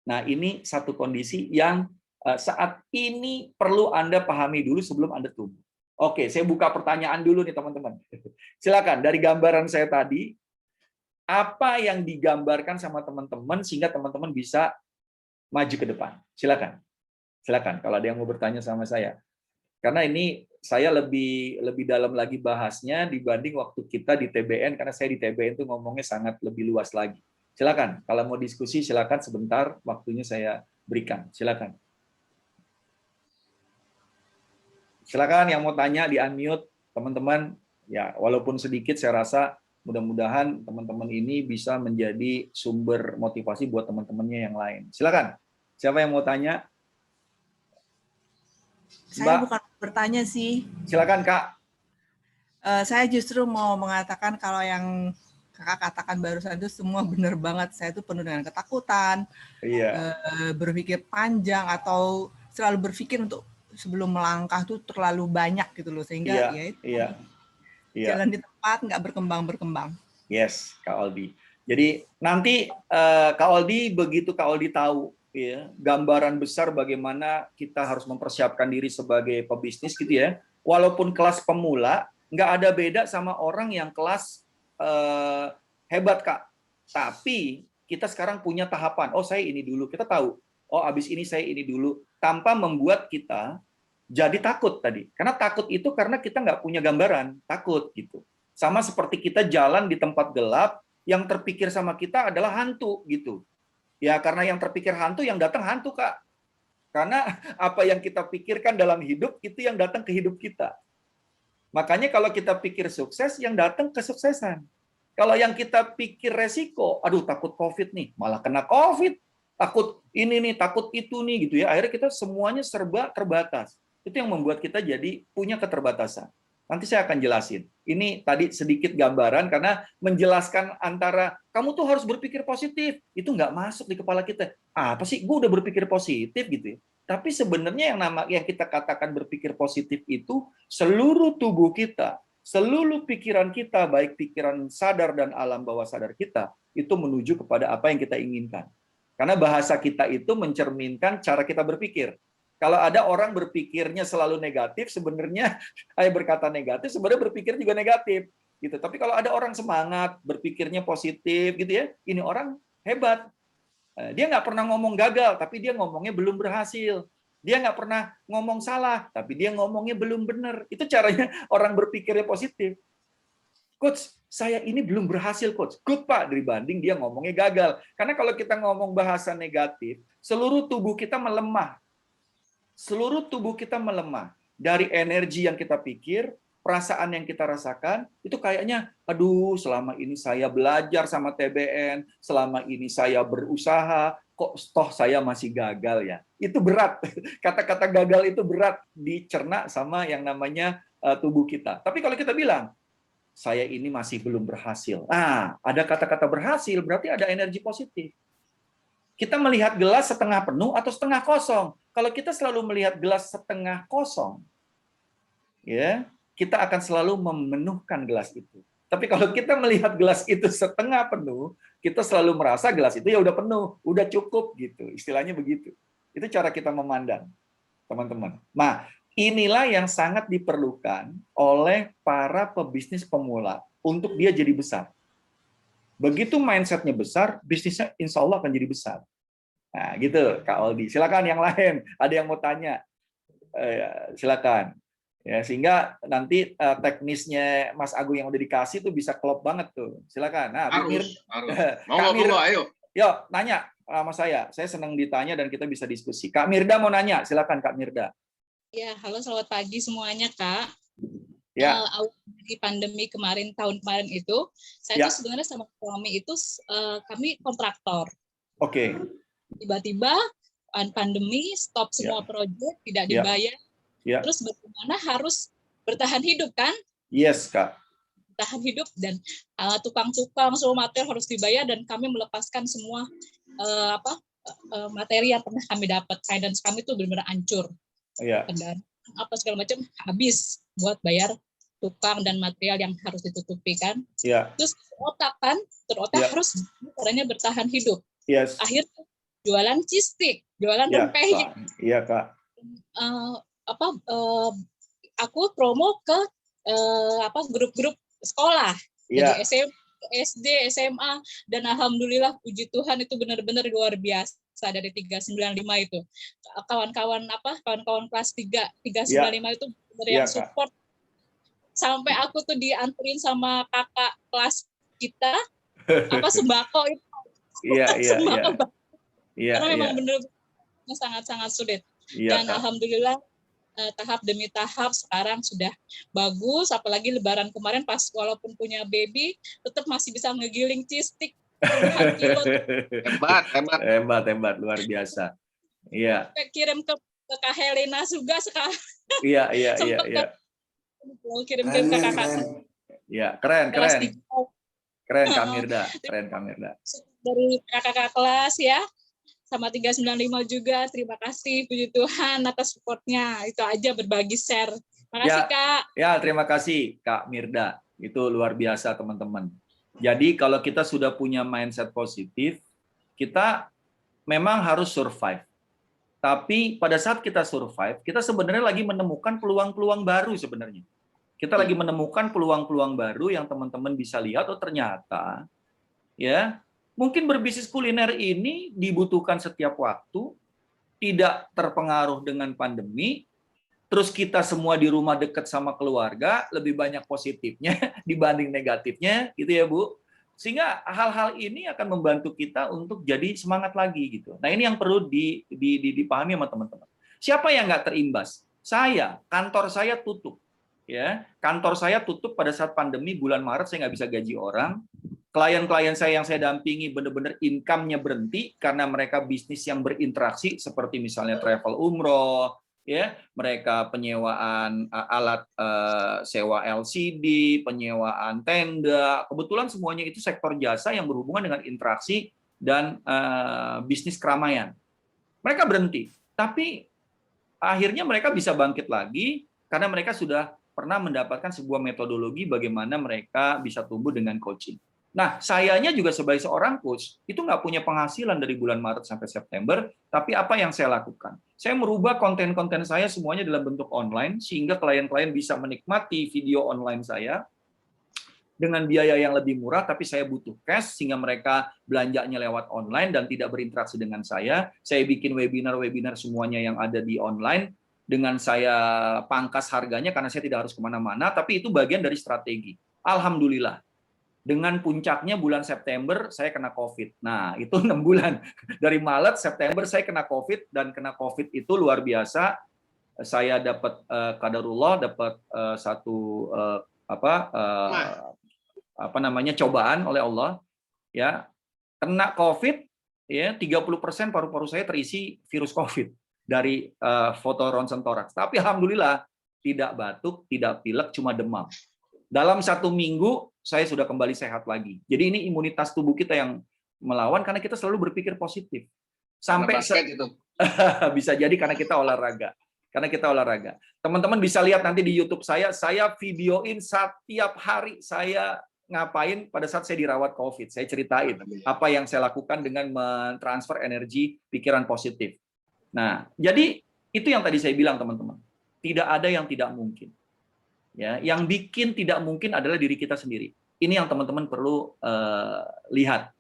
Nah, ini satu kondisi yang saat ini perlu Anda pahami dulu sebelum Anda tumbuh. Oke, saya buka pertanyaan dulu nih teman-teman. Silakan, dari gambaran saya tadi, apa yang digambarkan sama teman-teman sehingga teman-teman bisa maju ke depan? Silakan. Silakan kalau ada yang mau bertanya sama saya. Karena ini saya lebih dalam lagi bahasnya dibanding waktu kita di TBN, karena saya di TBN itu ngomongnya sangat lebih luas lagi. Silakan, kalau mau diskusi silakan, sebentar waktunya saya berikan. Silakan. Silakan yang mau tanya di unmute, teman-teman. Ya, walaupun sedikit saya rasa mudah-mudahan teman-teman ini bisa menjadi sumber motivasi buat teman-temannya yang lain. Silakan. Siapa yang mau tanya?
Saya
Mbak,
bukan bertanya sih.
silakan Kak.
Saya justru mau mengatakan kalau yang kakak katakan barusan itu semua benar banget. Saya tuh penuh dengan ketakutan, berpikir panjang atau selalu berpikir untuk sebelum melangkah tuh terlalu banyak gitu loh, sehingga jalan di tempat nggak berkembang.
Yes, Kak Aldi. Jadi nanti Kak Aldi, begitu Kak Aldi tahu ya gambaran besar bagaimana kita harus mempersiapkan diri sebagai pebisnis gitu ya. Walaupun kelas pemula nggak ada beda sama orang yang kelas hebat, Kak. Tapi kita sekarang punya tahapan. Oh, saya ini dulu. Kita tahu. Oh, abis ini saya ini dulu. Tanpa membuat kita jadi takut tadi. Karena takut itu karena kita nggak punya gambaran. Takut gitu. Sama seperti kita jalan di tempat gelap, yang terpikir sama kita adalah hantu gitu. Ya, karena yang terpikir hantu, yang datang hantu, Kak. Karena apa yang kita pikirkan dalam hidup, itu yang datang ke hidup kita. Makanya kalau kita pikir sukses, yang datang kesuksesan. Kalau yang kita pikir resiko, aduh takut COVID nih, malah kena COVID. Takut ini nih, takut itu nih gitu ya. Akhirnya kita semuanya serba terbatas. Itu yang membuat kita jadi punya keterbatasan. Nanti saya akan jelasin. Ini tadi sedikit gambaran karena menjelaskan antara kamu tuh harus berpikir positif. Itu nggak masuk di kepala kita. Apa sih? Gue udah berpikir positif gitu ya. Tapi sebenarnya yang kita katakan berpikir positif itu seluruh tubuh kita, seluruh pikiran kita, baik pikiran sadar dan alam bawah sadar kita, itu menuju kepada apa yang kita inginkan. Karena bahasa kita itu mencerminkan cara kita berpikir. Kalau ada orang berpikirnya selalu negatif, sebenarnya kayak berkata negatif, sebenarnya berpikir juga negatif. Gitu. Tapi kalau ada orang semangat, berpikirnya positif, gitu ya, ini orang hebat. Dia nggak pernah ngomong gagal, tapi dia ngomongnya belum berhasil. Dia nggak pernah ngomong salah, tapi dia ngomongnya belum benar. Itu caranya orang berpikirnya positif. Coach, saya ini belum berhasil, Coach. Good, Pak, dibanding dia ngomongnya gagal. Karena kalau kita ngomong bahasa negatif, seluruh tubuh kita melemah. Seluruh tubuh kita melemah. Dari energi yang kita pikir, perasaan yang kita rasakan, itu kayaknya, aduh, selama ini saya belajar sama TBN, selama ini saya berusaha, kok toh saya masih gagal ya. Itu berat. Kata-kata gagal itu berat dicerna sama yang namanya tubuh kita. Tapi kalau kita bilang, saya ini masih belum berhasil. Nah, ada kata-kata berhasil, berarti ada energi positif. Kita melihat gelas setengah penuh atau setengah kosong. Kalau kita selalu melihat gelas setengah kosong, ya, kita akan selalu memenuhkan gelas itu. Tapi kalau kita melihat gelas itu setengah penuh, kita selalu merasa gelas itu ya udah penuh, udah cukup gitu. Istilahnya begitu. Itu cara kita memandang, teman-teman. Nah, inilah yang sangat diperlukan oleh para pebisnis pemula untuk dia jadi besar. Begitu mindsetnya besar, bisnisnya insya Allah akan jadi besar. Nah, gitu, Kak Aldi. Silakan yang lain. Ada yang mau tanya? Silakan. Ya, sehingga nanti teknisnya Mas Agung yang udah dikasih tuh bisa klop banget tuh. Silakan. Nah,
harus.
Kak
Monggo, ayo.
Yuk, nanya sama saya. Saya senang ditanya dan kita bisa diskusi. Kak Mirda mau nanya. Silakan, Kak Mirda.
Ya, halo, selamat pagi semuanya, Kak.
Ya.
Di pandemi kemarin, tahun kemarin itu, saya tuh sebenarnya sama suami itu kami kontraktor.
Oke.
Tiba-tiba pandemi, stop semua proyek, tidak dibayar. Terus bagaimana harus bertahan hidup kan?
Yes, Kak.
Bertahan hidup dan tukang-tukang semua material harus dibayar dan kami melepaskan semua materi yang pernah kami dapat. Finance kami itu benar-benar hancur. Dan apa segala macam habis buat bayar tukang dan material yang harus ditutupi kan. Terus terotak harus caranya bertahan hidup. Akhirnya jualan cheese stick, jualan rempeyek.
Iya, Kak.
Aku promo ke grup-grup sekolah, jadi SD, SMA, dan alhamdulillah puji Tuhan itu benar-benar luar biasa dari 395 itu. Kawan-kawan kelas 395 itu benar yang support. Sampai aku tuh dianterin sama kakak kelas kita sembako itu. Karena memang benar-benar sangat-sangat sulit. Dan alhamdulillah tahap demi tahap sekarang sudah bagus, apalagi lebaran kemarin pas walaupun punya baby tetap masih bisa ngegiling cheese stick puluhan kilo.
Hebat, luar biasa. Iya.
Kirim ke Kak Helena juga sekarang.
Iya.
Kirim ke kakak.
Iya, keren. Keren Kak Mirda, keren Kak Mirda.
Dari kakak-kakak kelas ya, sama 395 juga. Terima kasih, puji Tuhan atas supportnya. Itu aja, berbagi share. Makasih Kak.
Ya, terima kasih Kak Mirda. Itu luar biasa teman-teman. Jadi kalau kita sudah punya mindset positif, kita memang harus survive. Tapi pada saat kita survive, kita sebenarnya lagi menemukan peluang-peluang baru sebenarnya. Kita lagi menemukan peluang-peluang baru yang teman-teman bisa lihat, oh ternyata ya mungkin berbisnis kuliner ini dibutuhkan setiap waktu, tidak terpengaruh dengan pandemi, terus kita semua di rumah dekat sama keluarga, lebih banyak positifnya dibanding negatifnya, gitu ya Bu. Sehingga hal-hal ini akan membantu kita untuk jadi semangat lagi gitu. Nah ini yang perlu dipahami sama teman-teman. Siapa yang nggak terimbas? Saya, kantor saya tutup. Ya, kantor saya tutup pada saat pandemi bulan Maret, saya nggak bisa gaji orang. Klien-klien saya yang saya dampingi benar-benar income-nya berhenti karena mereka bisnis yang berinteraksi seperti misalnya travel umroh, ya, mereka penyewaan alat sewa LCD, penyewaan tenda. Kebetulan semuanya itu sektor jasa yang berhubungan dengan interaksi dan bisnis keramaian. Mereka berhenti, tapi akhirnya mereka bisa bangkit lagi karena mereka sudah pernah mendapatkan sebuah metodologi bagaimana mereka bisa tumbuh dengan coaching. Nah, sayanya juga sebagai seorang coach, itu nggak punya penghasilan dari bulan Maret sampai September, tapi apa yang saya lakukan? Saya merubah konten-konten saya semuanya dalam bentuk online, sehingga klien-klien bisa menikmati video online saya dengan biaya yang lebih murah, tapi saya butuh cash, sehingga mereka belanjanya lewat online dan tidak berinteraksi dengan saya. Saya bikin webinar-webinar semuanya yang ada di online, dengan saya pangkas harganya karena saya tidak harus kemana-mana, tapi itu bagian dari strategi. Alhamdulillah. Dengan puncaknya bulan September saya kena COVID. Nah, itu 6 bulan. Dari Maret, September saya kena COVID, dan kena COVID itu luar biasa. Saya dapat qadarullah, dapat satu cobaan oleh Allah. Ya, kena COVID, ya 30% paru-paru saya terisi virus COVID dari foto ronsen toraks. Tapi alhamdulillah tidak batuk, tidak pilek, cuma demam. Dalam 1 minggu saya sudah kembali sehat lagi. Jadi ini imunitas tubuh kita yang melawan karena kita selalu berpikir positif. Sampai itu. Bisa jadi karena kita olahraga. Karena kita olahraga. Teman-teman bisa lihat nanti di YouTube saya videoin setiap hari saya ngapain pada saat saya dirawat COVID. Saya ceritain apa yang saya lakukan dengan mentransfer energi pikiran positif. Nah, jadi itu yang tadi saya bilang teman-teman. Tidak ada yang tidak mungkin. Ya, yang bikin tidak mungkin adalah diri kita sendiri. Ini yang teman-teman perlu lihat.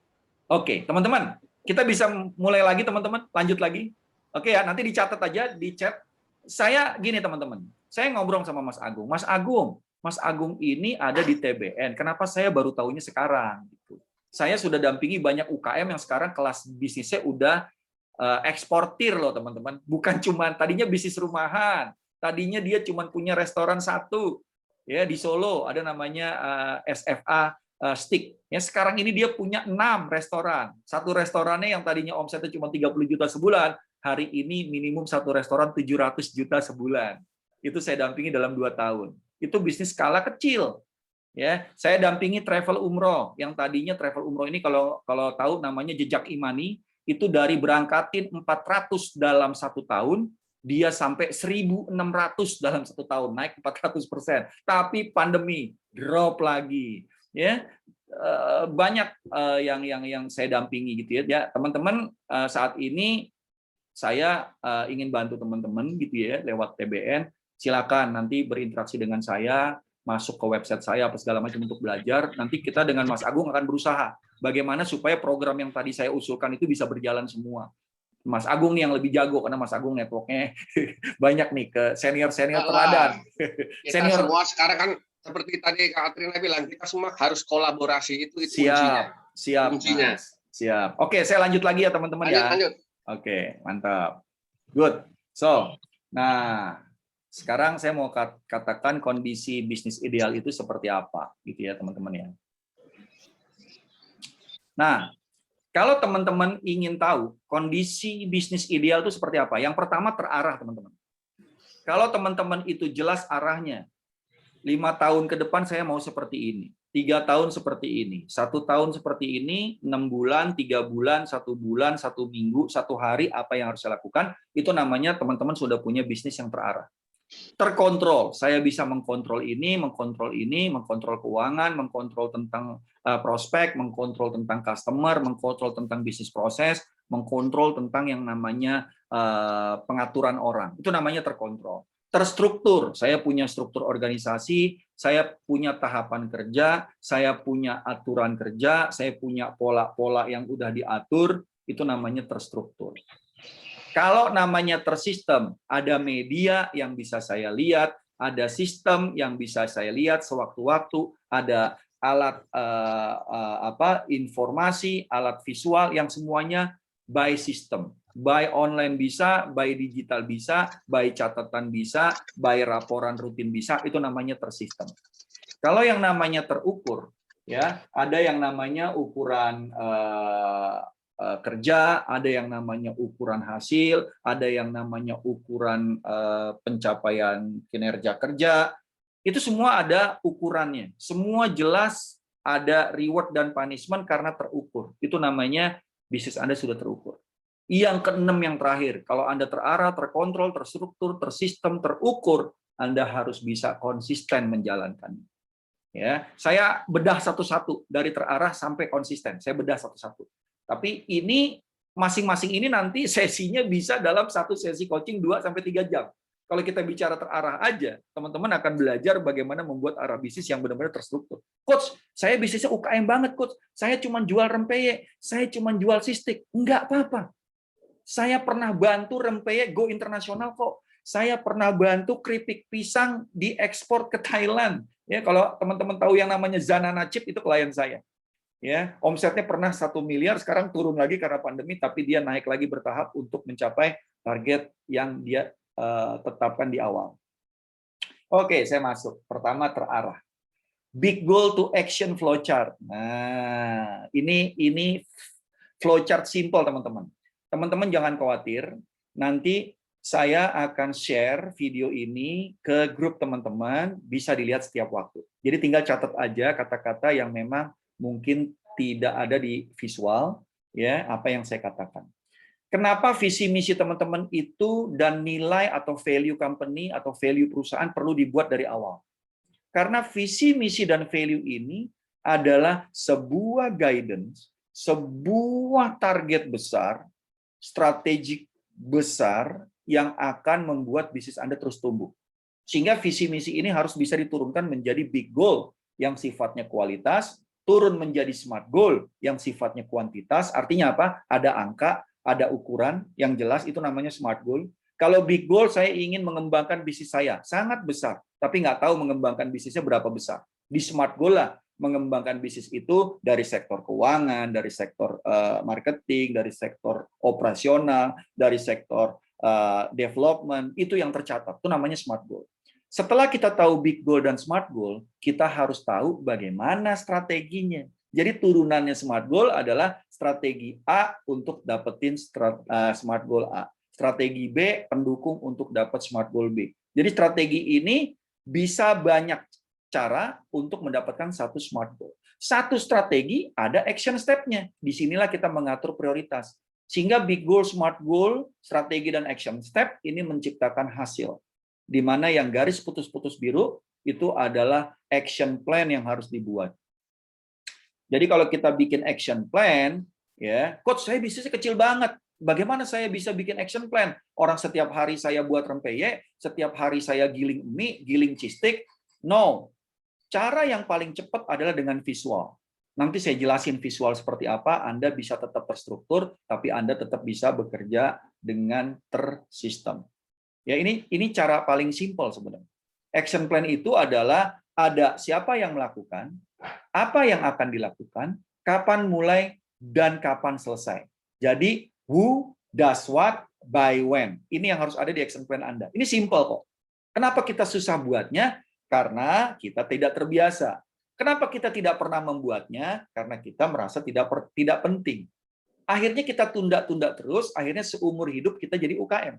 Oke, teman-teman, kita bisa mulai lagi teman-teman, lanjut lagi. Oke ya, nanti dicatat aja di chat. Saya gini teman-teman, saya ngobrol sama Mas Agung. Mas Agung ini ada di TBN. Kenapa saya baru tahunya sekarang? Gitu. Saya sudah dampingi banyak UKM yang sekarang kelas bisnisnya udah eksportir loh teman-teman. Bukan cuma tadinya bisnis rumahan. Tadinya dia cuma punya restoran 1 ya di Solo, ada namanya SFA Stick. Ya sekarang ini dia punya 6 restoran. Satu restorannya yang tadinya omsetnya cuma 30 juta sebulan, hari ini minimum satu restoran 700 juta sebulan. Itu saya dampingi dalam 2 tahun. Itu bisnis skala kecil. Ya, saya dampingi travel umroh yang tadinya travel umroh ini kalau tahu namanya Jejak Imani, itu dari berangkatin 400 dalam 1 tahun, dia sampai 1.600 dalam 1 tahun, naik 400%. Tapi pandemi drop lagi, ya banyak yang saya dampingi gitu ya. Ya teman-teman, saat ini saya ingin bantu teman-teman gitu ya lewat TBN. Silakan nanti berinteraksi dengan saya, masuk ke website saya apa segala macam untuk belajar. Nanti kita dengan Mas Agung akan berusaha bagaimana supaya program yang tadi saya usulkan itu bisa berjalan semua. Mas Agung nih yang lebih jago karena Mas Agung networknya banyak nih ke senior teladan.
Kita semua sekarang kan seperti tadi Kak Atrina bilang, kita semua harus kolaborasi, itu kuncinya.
Siap.
Kuncinya.
Siap. Oke, saya lanjut lagi ya teman-teman ya.
Lanjut.
Oke, mantap. Good. So, nah sekarang saya mau katakan kondisi bisnis ideal itu seperti apa, gitu ya teman-teman ya. Nah, kalau teman-teman ingin tahu kondisi bisnis ideal itu seperti apa, yang pertama terarah teman-teman. Kalau teman-teman itu jelas arahnya, 5 tahun ke depan saya mau seperti ini. 3 tahun seperti ini, 1 tahun seperti ini, 6 bulan, 3 bulan, 1 bulan, 1 minggu, 1 hari, apa yang harus saya lakukan, itu namanya teman-teman sudah punya bisnis yang terarah. Terkontrol, saya bisa mengkontrol ini, mengkontrol keuangan, mengkontrol tentang prospek, mengkontrol tentang customer, mengkontrol tentang bisnis proses, mengkontrol tentang yang namanya pengaturan orang. Itu namanya terkontrol. Terstruktur, saya punya struktur organisasi, saya punya tahapan kerja, saya punya aturan kerja, saya punya pola-pola yang udah diatur, itu namanya terstruktur. Kalau namanya tersistem, ada media yang bisa saya lihat, ada sistem yang bisa saya lihat sewaktu-waktu, ada alat informasi, alat visual yang semuanya by system. By online bisa, by digital bisa, by catatan bisa, by laporan rutin bisa, itu namanya tersistem. Kalau yang namanya terukur, ya ada yang namanya ukuran kerja, ada yang namanya ukuran hasil, ada yang namanya ukuran pencapaian kinerja kerja. Itu semua ada ukurannya. Semua jelas ada reward dan punishment karena terukur. Itu namanya bisnis Anda sudah terukur. Yang keenam yang terakhir, kalau Anda terarah, terkontrol, terstruktur, tersistem, terukur, Anda harus bisa konsisten menjalankannya. Ya, saya bedah satu-satu dari terarah sampai konsisten. Saya bedah satu-satu. Tapi ini masing-masing ini nanti sesinya bisa dalam satu sesi coaching 2-3 jam. Kalau kita bicara terarah aja, teman-teman akan belajar bagaimana membuat arah bisnis yang benar-benar terstruktur. Coach, saya bisnisnya UKM banget, Coach. Saya cuma jual rempeyek, saya cuma jual sistik. Enggak apa-apa. Saya pernah bantu rempeyek go internasional kok. Saya pernah bantu keripik pisang diekspor ke Thailand. Ya, kalau teman-teman tahu yang namanya Zanana Chip, itu klien saya. Ya, omsetnya pernah 1 miliar, sekarang turun lagi karena pandemi, tapi dia naik lagi bertahap untuk mencapai target yang dia tetapkan di awal. Oke, saya masuk. Pertama, terarah. Big goal to action flowchart. Nah, ini flowchart simple, teman-teman. Teman-teman jangan khawatir, nanti saya akan share video ini ke grup teman-teman, bisa dilihat setiap waktu. Jadi tinggal catat aja kata-kata yang memang mungkin tidak ada di visual, ya apa yang saya katakan. Kenapa visi misi teman-teman itu dan nilai atau value company atau value perusahaan perlu dibuat dari awal? Karena visi misi dan value ini adalah sebuah guidance, sebuah target besar, strategik besar yang akan membuat bisnis Anda terus tumbuh. Sehingga visi misi ini harus bisa diturunkan menjadi big goal yang sifatnya kualitas, turun menjadi smart goal yang sifatnya kuantitas. Artinya apa? Ada angka, ada ukuran yang jelas, itu namanya smart goal. Kalau big goal, saya ingin mengembangkan bisnis saya, sangat besar, tapi nggak tahu mengembangkan bisnisnya berapa besar. Di smart goal lah, mengembangkan bisnis itu dari sektor keuangan, dari sektor marketing, dari sektor operasional, dari sektor development, itu yang tercatat. Itu namanya smart goal. Setelah kita tahu big goal dan smart goal, kita harus tahu bagaimana strateginya. Jadi turunannya smart goal adalah strategi A untuk dapetin smart goal A. Strategi B pendukung untuk dapat smart goal B. Jadi strategi ini bisa banyak cara untuk mendapatkan satu smart goal. Satu strategi ada action step-nya. Disinilah kita mengatur prioritas. Sehingga big goal, smart goal, strategi dan action step ini menciptakan hasil. Di mana yang garis putus-putus biru itu adalah action plan yang harus dibuat. Jadi kalau kita bikin action plan, ya, coach saya bisnisnya kecil banget. Bagaimana saya bisa bikin action plan? Orang setiap hari saya buat rempeyek, setiap hari saya giling mie, giling cistik. No. Cara yang paling cepat adalah dengan visual. Nanti saya jelasin visual seperti apa, Anda bisa tetap terstruktur, tapi Anda tetap bisa bekerja dengan tersistem. Ya, ini cara paling simpel sebenarnya. Action plan itu adalah ada siapa yang melakukan, apa yang akan dilakukan, kapan mulai, dan kapan selesai. Jadi, who, does what, by when. Ini yang harus ada di action plan Anda. Ini simple kok. Kenapa kita susah buatnya? Karena kita tidak terbiasa. Kenapa kita tidak pernah membuatnya? Karena kita merasa tidak penting. Akhirnya kita tunda-tunda terus, akhirnya seumur hidup kita jadi UKM.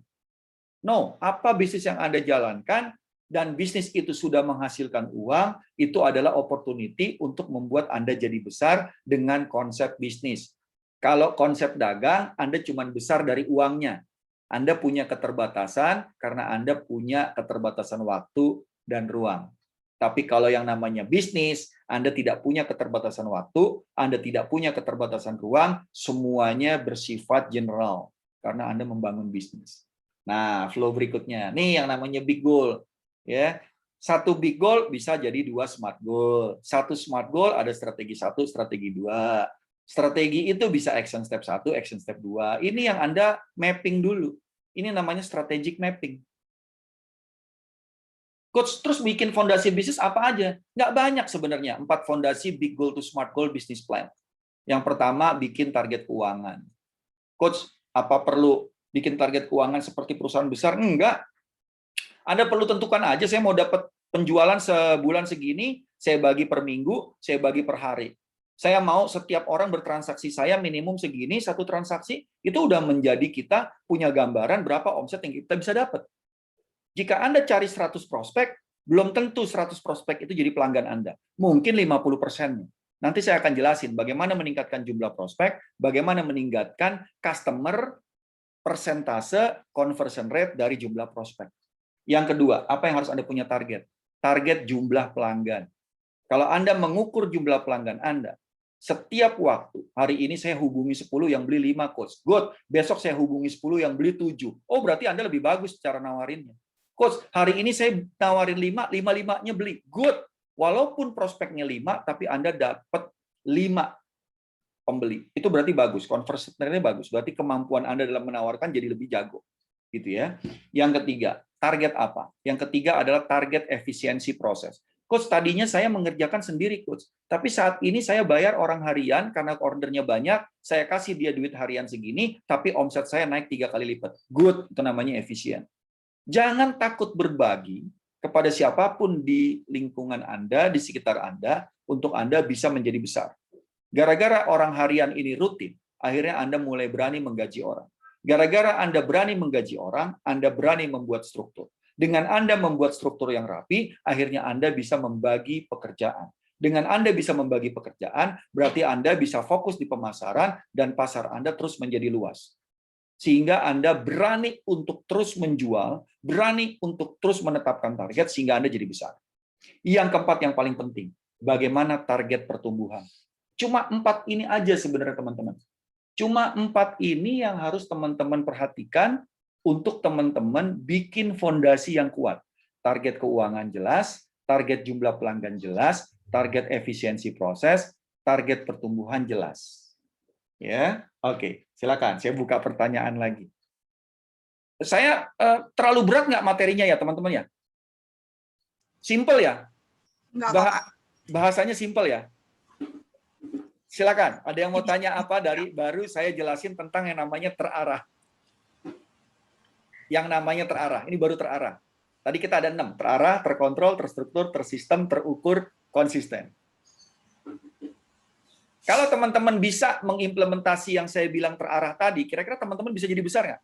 No, apa bisnis yang Anda jalankan, dan bisnis itu sudah menghasilkan uang, itu adalah opportunity untuk membuat Anda jadi besar dengan konsep bisnis. Kalau konsep dagang, Anda cuma besar dari uangnya. Anda punya keterbatasan karena Anda punya keterbatasan waktu dan ruang. Tapi kalau yang namanya bisnis, Anda tidak punya keterbatasan waktu, Anda tidak punya keterbatasan ruang, semuanya bersifat general karena Anda membangun bisnis. Nah, flow berikutnya. Nih yang namanya big goal. Ya. Satu big goal bisa jadi 2 smart goal. Satu smart goal ada strategi 1, strategi 2. Strategi itu bisa action step 1, action step 2. Ini yang Anda mapping dulu. Ini namanya strategic mapping. Coach, terus bikin fondasi bisnis apa aja? Nggak banyak sebenarnya. 4 fondasi big goal to smart goal business plan. Yang pertama, bikin target keuangan. Coach, apa perlu bikin target keuangan seperti perusahaan besar? Enggak. Anda perlu tentukan aja, saya mau dapat penjualan sebulan segini, saya bagi per minggu, saya bagi per hari. Saya mau setiap orang bertransaksi saya minimum segini, satu transaksi, itu udah menjadi kita punya gambaran berapa omset yang kita bisa dapat. Jika Anda cari 100 prospek, belum tentu 100 prospek itu jadi pelanggan Anda. Mungkin 50%. Nanti saya akan jelasin bagaimana meningkatkan jumlah prospek, bagaimana meningkatkan customer persentase conversion rate dari jumlah prospek. Yang kedua, apa yang harus Anda punya target? Target jumlah pelanggan. Kalau Anda mengukur jumlah pelanggan Anda, setiap waktu, hari ini saya hubungi 10 yang beli 5 coach. Good, besok saya hubungi 10 yang beli 7. Oh, berarti Anda lebih bagus cara nawarinnya. Coach, hari ini saya nawarin 5, 5-5-nya beli. Good. Walaupun prospeknya 5, tapi Anda dapat 5 pembeli. Itu berarti bagus, conversion rate-nya bagus. Berarti kemampuan Anda dalam menawarkan jadi lebih jago. Gitu ya. Yang ketiga, target apa? Yang ketiga adalah target efisiensi proses. Coach, tadinya saya mengerjakan sendiri, Coach. Tapi saat ini saya bayar orang harian karena ordernya banyak, saya kasih dia duit harian segini, tapi omset saya naik 3 kali lipat. Good, itu namanya efisien. Jangan takut berbagi kepada siapapun di lingkungan Anda, di sekitar Anda, untuk Anda bisa menjadi besar. Gara-gara orang harian ini rutin, akhirnya Anda mulai berani menggaji orang. Gara-gara Anda berani menggaji orang, Anda berani membuat struktur. Dengan Anda membuat struktur yang rapi, akhirnya Anda bisa membagi pekerjaan. Dengan Anda bisa membagi pekerjaan, berarti Anda bisa fokus di pemasaran dan pasar Anda terus menjadi luas. Sehingga Anda berani untuk terus menjual, berani untuk terus menetapkan target, sehingga Anda jadi besar. Yang keempat yang paling penting, bagaimana target pertumbuhan. Cuma 4 ini aja sebenarnya teman-teman. Cuma 4 ini yang harus teman-teman perhatikan untuk teman-teman bikin fondasi yang kuat. Target keuangan jelas, target jumlah pelanggan jelas, target efisiensi proses, target pertumbuhan jelas. Ya, oke, silakan. Saya buka pertanyaan lagi. Saya terlalu berat nggak materinya ya teman-teman ya? Simple ya? Bahasanya simple ya? Silakan. Ada yang mau tanya apa dari baru saya jelasin tentang yang namanya terarah. Yang namanya terarah. Ini baru terarah. Tadi kita ada 6. Terarah, terkontrol, terstruktur, tersistem, terukur, konsisten. Kalau teman-teman bisa mengimplementasi yang saya bilang terarah tadi, kira-kira teman-teman bisa jadi besar nggak?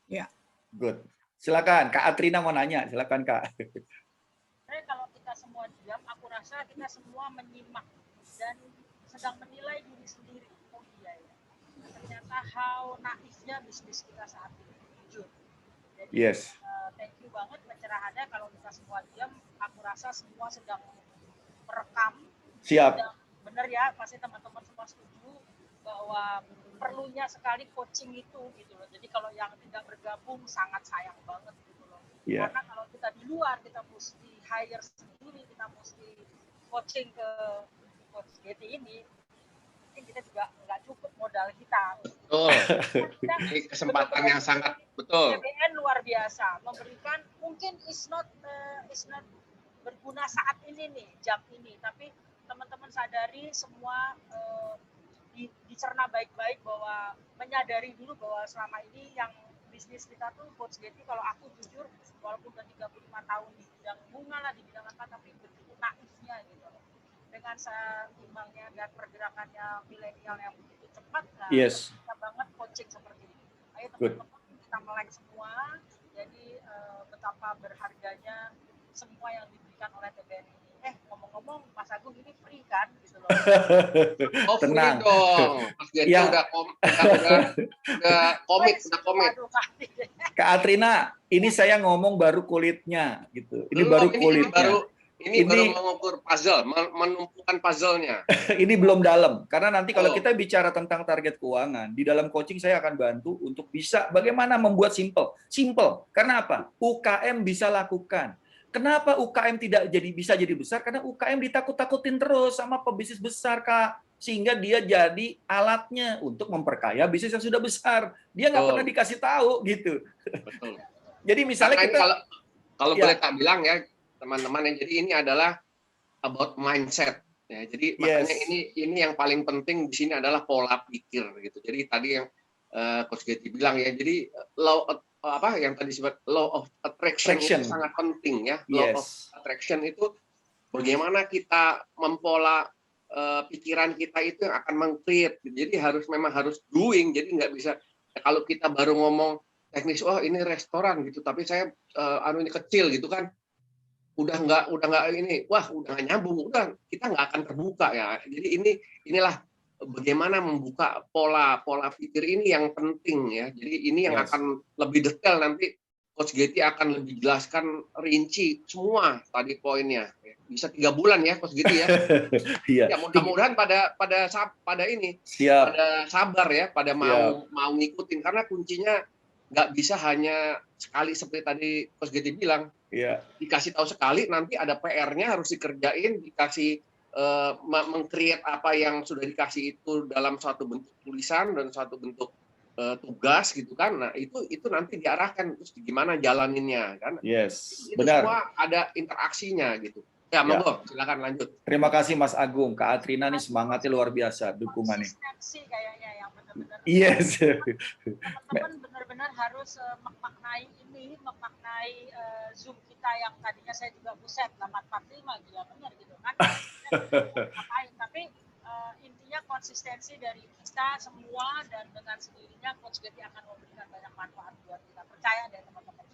Ya.
Good. Silakan, Kak Atrina mau nanya. Silakan, Kak.
Kalau kita semua diam, aku rasa kita semua menyimak dan sedang menilai diri sendiri. Oh iya ya, ternyata how naifnya bisnis kita saat ini. Jujur. Jadi,
yes.
Thank you banget pencerahannya. Kalau kita semua diam, aku rasa semua sedang merekam.
Siap.
Benar ya, pasti teman-teman semua setuju bahwa perlunya sekali coaching itu gitu loh. Jadi kalau yang tidak bergabung sangat sayang banget gitu loh. Yeah. Karena kalau kita di luar kita mesti hire sendiri, kita mesti coaching ke Coach Getty ini, mungkin kita juga nggak cukup modal kita.
Betul. Ini kesempatan yang sangat betul.
TBN luar biasa, memberikan mungkin is not berguna saat ini nih, jam ini, tapi teman-teman sadari semua dicerna baik-baik bahwa menyadari dulu bahwa selama ini yang bisnis kita tuh Coach Getty, kalau aku jujur walaupun udah 35 tahun di bidang bunga lah, di bidang apa, tapi begitu naifnya gitu dengan seimbangnya dan pergerakannya milenial yang begitu cepat, nah,
yes.
kita banget coaching seperti ini. Ayo teman-teman kita melek semua, Jadi betapa berharganya semua yang diberikan oleh TBN ini. Ngomong-ngomong, Mas Agung ini free kan, gitu loh.
Oh, free
Tenang.
dong. Mas Geti
Ya.
udah komit.
Kak Atrina, ini saya ngomong baru kulitnya, gitu. Ini baru kulitnya.
Ini baru mengukur puzzle, menumpukan puzzle-nya.
Ini belum dalam, karena nanti kalau kita bicara tentang target keuangan, di dalam coaching saya akan bantu untuk bisa bagaimana membuat simple. Simple, karena apa? UKM bisa lakukan. Kenapa UKM tidak bisa jadi besar? Karena UKM ditakut-takutin terus sama pebisnis besar, Kak. Sehingga dia jadi alatnya untuk memperkaya bisnis yang sudah besar. Dia nggak pernah dikasih tahu, gitu.
Betul.
Jadi misalnya kita...
Kalau boleh tak bilang ya, teman-teman, yang jadi ini adalah about mindset. Ya, jadi makanya ini yang paling penting di sini adalah pola pikir, gitu. Jadi tadi yang Coach Geti bilang ya, jadi yang tadi disebut law of attraction itu sangat penting ya. Law of attraction itu bagaimana kita mempola pikiran kita itu yang akan meng-create. Jadi memang harus doing. Jadi nggak bisa kalau kita baru ngomong teknis, ini restoran gitu, tapi saya ini kecil gitu kan, udah nggak ini, udah nggak nyambung, kita nggak akan terbuka ya. Jadi inilah bagaimana membuka pola pikir ini yang penting ya. Jadi ini yang akan lebih detail nanti Coach Geti akan lebih jelaskan rinci semua tadi poinnya. Bisa 3 bulan ya Coach Geti ya. Ya mudah-mudahan pada ini pada sabar ya, pada mau ngikutin, karena kuncinya nggak bisa hanya sekali seperti tadi Coach Geti bilang. Dikasih tahu sekali, nanti ada PR-nya harus dikerjain, dikasih meng-create apa yang sudah dikasih itu dalam suatu bentuk tulisan dan suatu bentuk tugas gitu kan. Nah, itu nanti diarahkan terus gimana jalaninnya kan. Itu
benar.
Semua ada interaksinya gitu. Ya, monggo, silakan lanjut.
Terima kasih Mas Agung. Kak Atrina nih semangatnya luar biasa dukungannya.
Konsistensi kayaknya yang benar-benar.
Teman-teman
benar-benar harus memaknai Zoom kita yang tadinya saya juga buset 845 gila benar gitu kan. Tapi intinya konsistensi dari kita semua, dan dengan sendirinya Coach Geti akan memberikan banyak manfaat buat kita. Percaya deh teman-teman.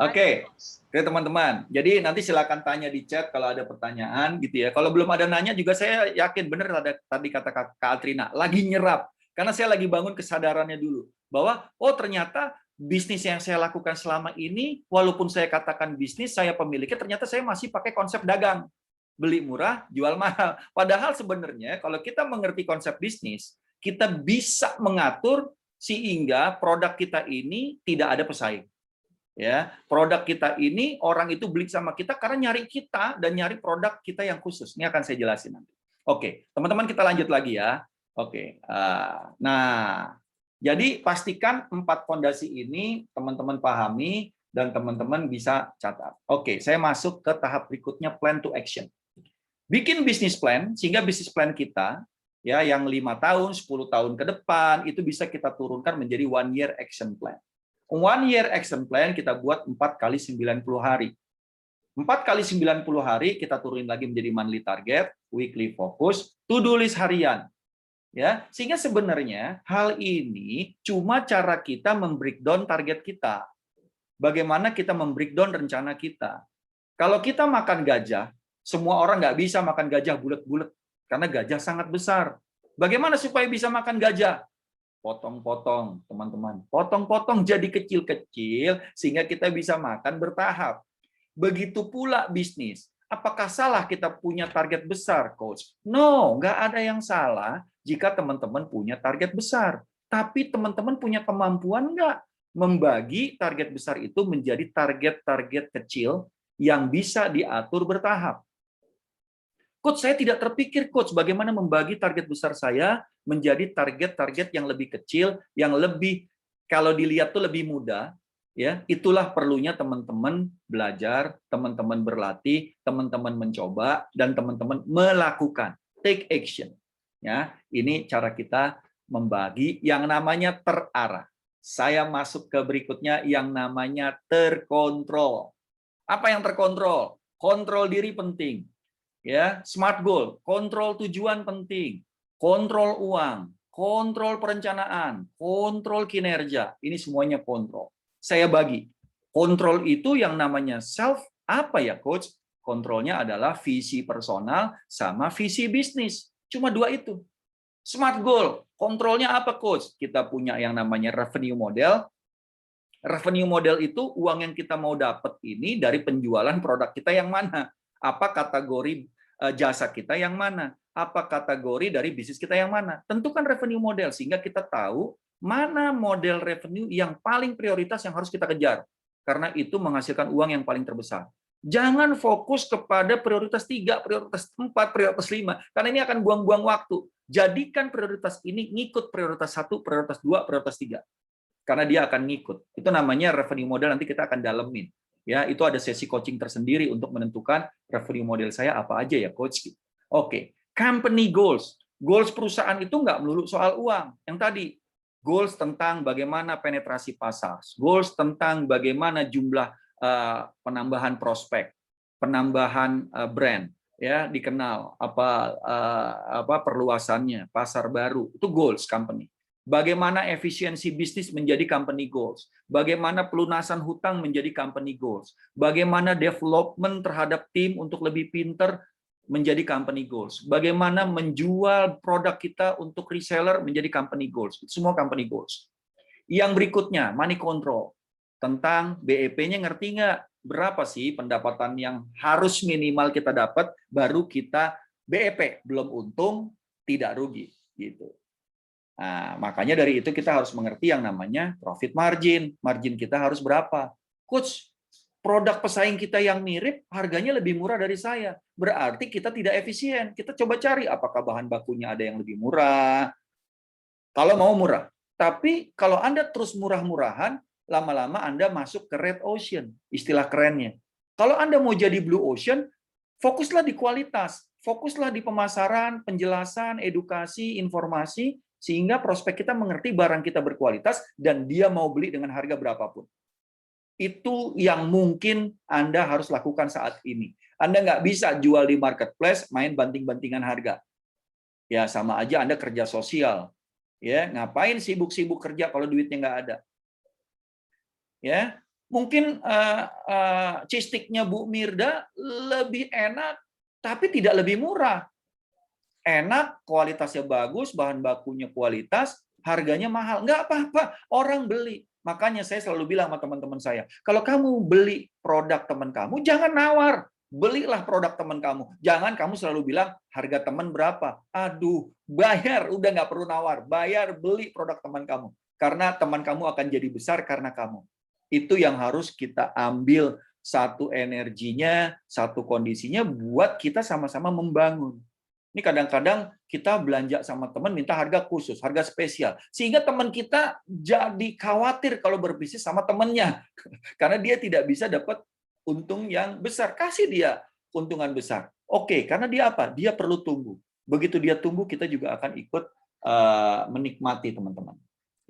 Oke, teman-teman. Jadi nanti silakan tanya di chat kalau ada pertanyaan gitu ya. Kalau belum ada nanya juga saya yakin benar tadi kata Kak Atrina, lagi nyerap. Karena saya lagi bangun kesadarannya dulu bahwa ternyata bisnis yang saya lakukan selama ini, walaupun saya katakan bisnis, saya pemiliknya, ternyata saya masih pakai konsep dagang. Beli murah, jual mahal. Padahal sebenarnya kalau kita mengerti konsep bisnis, kita bisa mengatur sehingga produk kita ini tidak ada pesaing. Ya, produk kita ini orang itu beli sama kita karena nyari kita dan nyari produk kita yang khusus. Ini akan saya jelasin nanti. Oke, teman-teman kita lanjut lagi ya. Oke, nah, jadi pastikan 4 fondasi ini teman-teman pahami dan teman-teman bisa catat. Oke, saya masuk ke tahap berikutnya, plan to action. Bikin bisnis plan sehingga bisnis plan kita ya yang 5 tahun, 10 tahun ke depan itu bisa kita turunkan menjadi 1 year action plan. 1 year action plan kita buat 4 kali 90 hari. 4 kali 90 hari kita turunin lagi menjadi monthly target, weekly focus, to-do list harian. Ya, sehingga sebenarnya hal ini cuma cara kita membreakdown target kita. Bagaimana kita membreakdown rencana kita. Kalau kita makan gajah, semua orang nggak bisa makan gajah bulat-bulat karena gajah sangat besar. Bagaimana supaya bisa makan gajah? Potong-potong, teman-teman. Potong-potong jadi kecil-kecil sehingga kita bisa makan bertahap. Begitu pula bisnis. Apakah salah kita punya target besar, Coach? No, nggak ada yang salah jika teman-teman punya target besar. Tapi teman-teman punya kemampuan nggak membagi target besar itu menjadi target-target kecil yang bisa diatur bertahap. Coach, saya tidak terpikir, Coach, bagaimana membagi target besar saya menjadi target-target yang lebih kecil, yang lebih, kalau dilihat tuh lebih mudah. Ya, itulah perlunya teman-teman belajar, teman-teman berlatih, teman-teman mencoba, dan teman-teman melakukan, take action. Ya, ini cara kita membagi yang namanya terarah. Saya masuk ke berikutnya yang namanya terkontrol. Apa yang terkontrol? Kontrol diri penting. Ya, smart goal, kontrol tujuan penting, kontrol uang, kontrol perencanaan, kontrol kinerja. Ini semuanya kontrol. Saya bagi
Kontrol itu yang namanya self, apa ya coach? Kontrolnya adalah visi personal sama visi bisnis. Cuma dua itu. Smart goal, kontrolnya apa coach? Kita punya yang namanya revenue model. Revenue model itu uang yang kita mau dapat ini dari penjualan produk kita yang mana? Apa kategori jasa kita yang mana? Apa kategori dari bisnis kita yang mana? Tentukan revenue model sehingga kita tahu mana model revenue yang paling prioritas yang harus kita kejar. Karena itu menghasilkan uang yang paling terbesar. Jangan fokus kepada prioritas 3, prioritas 4, prioritas 5. Karena ini akan buang-buang waktu. Jadikan prioritas ini ngikut prioritas 1, prioritas 2, prioritas 3. Karena dia akan ngikut. Itu namanya revenue model, nanti kita akan dalemin. Ya, itu ada sesi coaching tersendiri untuk menentukan revenue model saya apa aja ya coach. Oke. Company goals. Goals perusahaan itu nggak melulu soal uang. Yang tadi, goals tentang bagaimana penetrasi pasar, goals tentang bagaimana jumlah penambahan prospek, penambahan brand, ya dikenal apa perluasannya, pasar baru, itu goals company. Bagaimana efisiensi bisnis menjadi company goals, bagaimana pelunasan hutang menjadi company goals, bagaimana development terhadap tim untuk lebih pinter menjadi company goals. Bagaimana menjual produk kita untuk reseller menjadi company goals. Semua company goals. Yang berikutnya, money control. Tentang BEP-nya ngerti nggak? Berapa sih pendapatan yang harus minimal kita dapat, baru kita BEP. Belum untung, tidak rugi. Gitu. Nah, makanya dari itu kita harus mengerti yang namanya profit margin. Margin kita harus berapa? Coach, produk pesaing kita yang mirip, harganya lebih murah dari saya. Berarti kita tidak efisien. Kita coba cari apakah bahan bakunya ada yang lebih murah. Kalau mau murah. Tapi kalau Anda terus murah-murahan, lama-lama Anda masuk ke red ocean, istilah kerennya. Kalau Anda mau jadi blue ocean, fokuslah di kualitas. Fokuslah di pemasaran, penjelasan, edukasi, informasi, sehingga prospek kita mengerti barang kita berkualitas dan dia mau beli dengan harga berapapun. Itu yang mungkin Anda harus lakukan saat ini. Anda nggak bisa jual di marketplace, main banting-bantingan harga. Ya sama aja Anda kerja sosial. Ya ngapain sibuk-sibuk kerja kalau duitnya nggak ada? Ya mungkin cheese stick-nya Bu Mirda lebih enak, tapi tidak lebih murah. Enak, kualitasnya bagus, bahan bakunya kualitas, harganya mahal. Nggak apa-apa, orang beli. Makanya saya selalu bilang sama teman-teman saya, kalau kamu beli produk teman kamu, jangan nawar. Belilah produk teman kamu. Jangan kamu selalu bilang, harga teman berapa? Aduh, bayar. Udah nggak perlu nawar. Bayar, beli produk teman kamu. Karena teman kamu akan jadi besar karena kamu. Itu yang harus kita ambil, satu energinya, satu kondisinya, buat kita sama-sama membangun. Ini kadang-kadang kita belanja sama teman minta harga khusus, harga spesial. Sehingga teman kita jadi khawatir kalau berbisnis sama temannya. Karena dia tidak bisa dapat untung yang besar. Kasih dia keuntungan besar. Oke, karena dia apa? Dia perlu tumbuh. Begitu dia tumbuh, kita juga akan ikut menikmati teman-teman.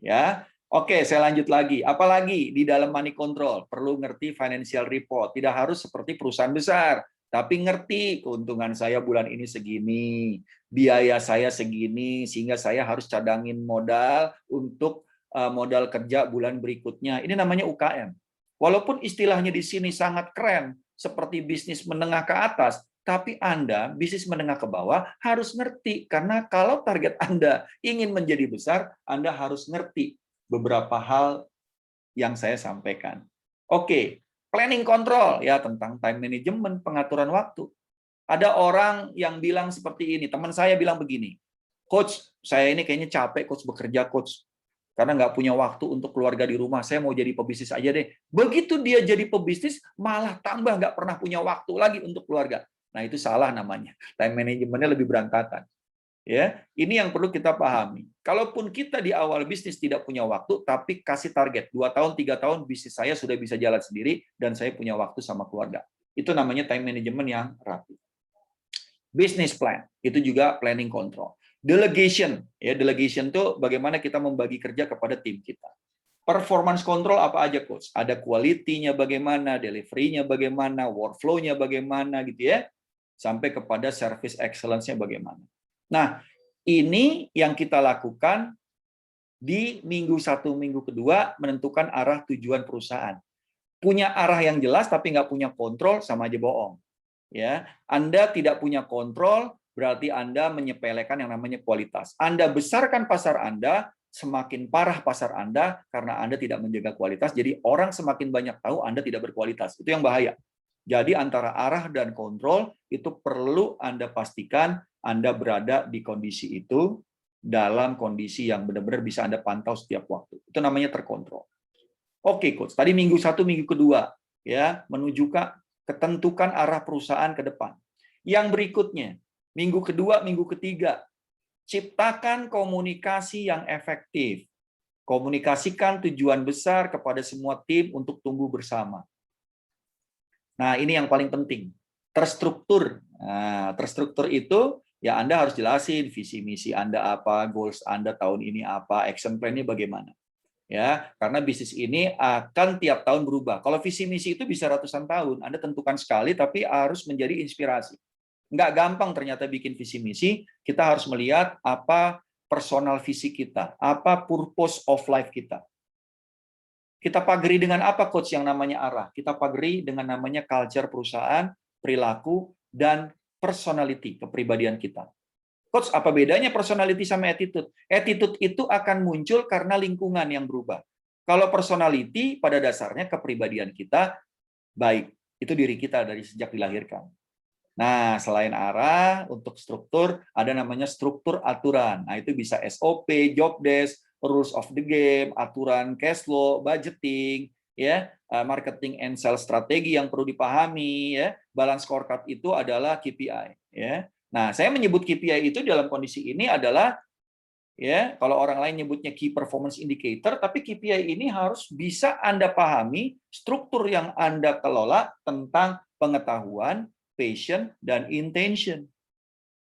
Ya, oke, saya lanjut lagi. Apalagi di dalam money control, perlu ngerti financial report. Tidak harus seperti perusahaan besar. Tapi ngerti keuntungan saya bulan ini segini, biaya saya segini, sehingga saya harus cadangin modal untuk modal kerja bulan berikutnya. Ini namanya UKM. Walaupun istilahnya di sini sangat keren, seperti bisnis menengah ke atas, tapi Anda, bisnis menengah ke bawah, harus ngerti. Karena kalau target Anda ingin menjadi besar, Anda harus ngerti beberapa hal yang saya sampaikan. Oke. Planning control, ya tentang time management, pengaturan waktu. Ada orang yang bilang seperti ini, teman saya bilang begini, Coach, saya ini kayaknya capek Coach bekerja Coach, karena nggak punya waktu untuk keluarga di rumah, saya mau jadi pebisnis aja deh. Begitu dia jadi pebisnis, malah tambah nggak pernah punya waktu lagi untuk keluarga. Nah itu salah namanya, time managementnya lebih berantakan. Ya, ini yang perlu kita pahami. Kalaupun kita di awal bisnis tidak punya waktu, tapi kasih target 2 tahun, 3 tahun bisnis saya sudah bisa jalan sendiri dan saya punya waktu sama keluarga. Itu namanya time management yang rapi. Business plan, itu juga planning control. Delegation, ya delegation itu bagaimana kita membagi kerja kepada tim kita. Performance control apa aja coach? Ada quality-nya bagaimana, delivery-nya bagaimana, workflow-nya bagaimana gitu ya. Sampai kepada service excellence-nya bagaimana. Nah, ini yang kita lakukan di minggu 1, minggu kedua menentukan arah tujuan perusahaan. Punya arah yang jelas tapi nggak punya kontrol, sama aja bohong. Ya, Anda tidak punya kontrol, berarti Anda menyepelekan yang namanya kualitas. Anda besarkan pasar Anda, semakin parah pasar Anda karena Anda tidak menjaga kualitas. Jadi orang semakin banyak tahu Anda tidak berkualitas. Itu yang bahaya. Jadi antara arah dan kontrol itu perlu Anda pastikan Anda berada di kondisi itu dalam kondisi yang benar-benar bisa Anda pantau setiap waktu. Itu namanya terkontrol. Oke, Coach. Tadi minggu 1, minggu kedua, ya, ketentukan arah perusahaan ke depan. Yang berikutnya, minggu kedua, minggu ketiga, ciptakan komunikasi yang efektif. Komunikasikan tujuan besar kepada semua tim untuk tumbuh bersama. Nah, ini yang paling penting. Terstruktur. Nah, terstruktur itu ya Anda harus jelasin visi misi Anda apa, goals Anda tahun ini apa, action plan-nya bagaimana. Ya, karena bisnis ini akan tiap tahun berubah. Kalau visi misi itu bisa ratusan tahun, Anda tentukan sekali tapi harus menjadi inspirasi. Nggak gampang ternyata bikin visi misi, kita harus melihat apa personal visi kita, apa purpose of life kita. Kita pagari dengan apa, Coach, yang namanya arah? Kita pagari dengan namanya culture perusahaan, perilaku, dan personality, kepribadian kita. Coach, apa bedanya personality sama attitude? Attitude itu akan muncul karena lingkungan yang berubah. Kalau personality, pada dasarnya kepribadian kita baik. Itu diri kita dari sejak dilahirkan. Nah, selain arah, untuk struktur, ada namanya struktur aturan. Nah, itu bisa SOP, job desk, rules of the game, aturan cash flow, budgeting, ya, marketing and sales strategi yang perlu dipahami, ya. Balance scorecard itu adalah KPI, ya. Nah, saya menyebut KPI itu dalam kondisi ini adalah, ya, kalau orang lain nyebutnya key performance indicator, tapi KPI ini harus bisa Anda pahami struktur yang Anda kelola tentang pengetahuan, passion, dan intention.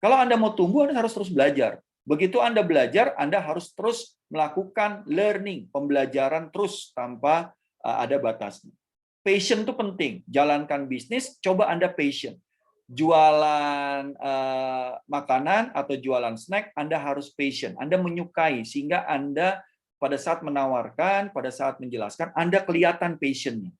Kalau Anda mau tumbuh, Anda harus terus belajar. Begitu Anda belajar, Anda harus terus melakukan learning, pembelajaran terus tanpa ada batasnya. Passion itu penting. Jalankan bisnis, coba Anda passion. Jualan makanan atau jualan snack, Anda harus passion. Anda menyukai, sehingga Anda pada saat menawarkan, pada saat menjelaskan, Anda kelihatan passionnya.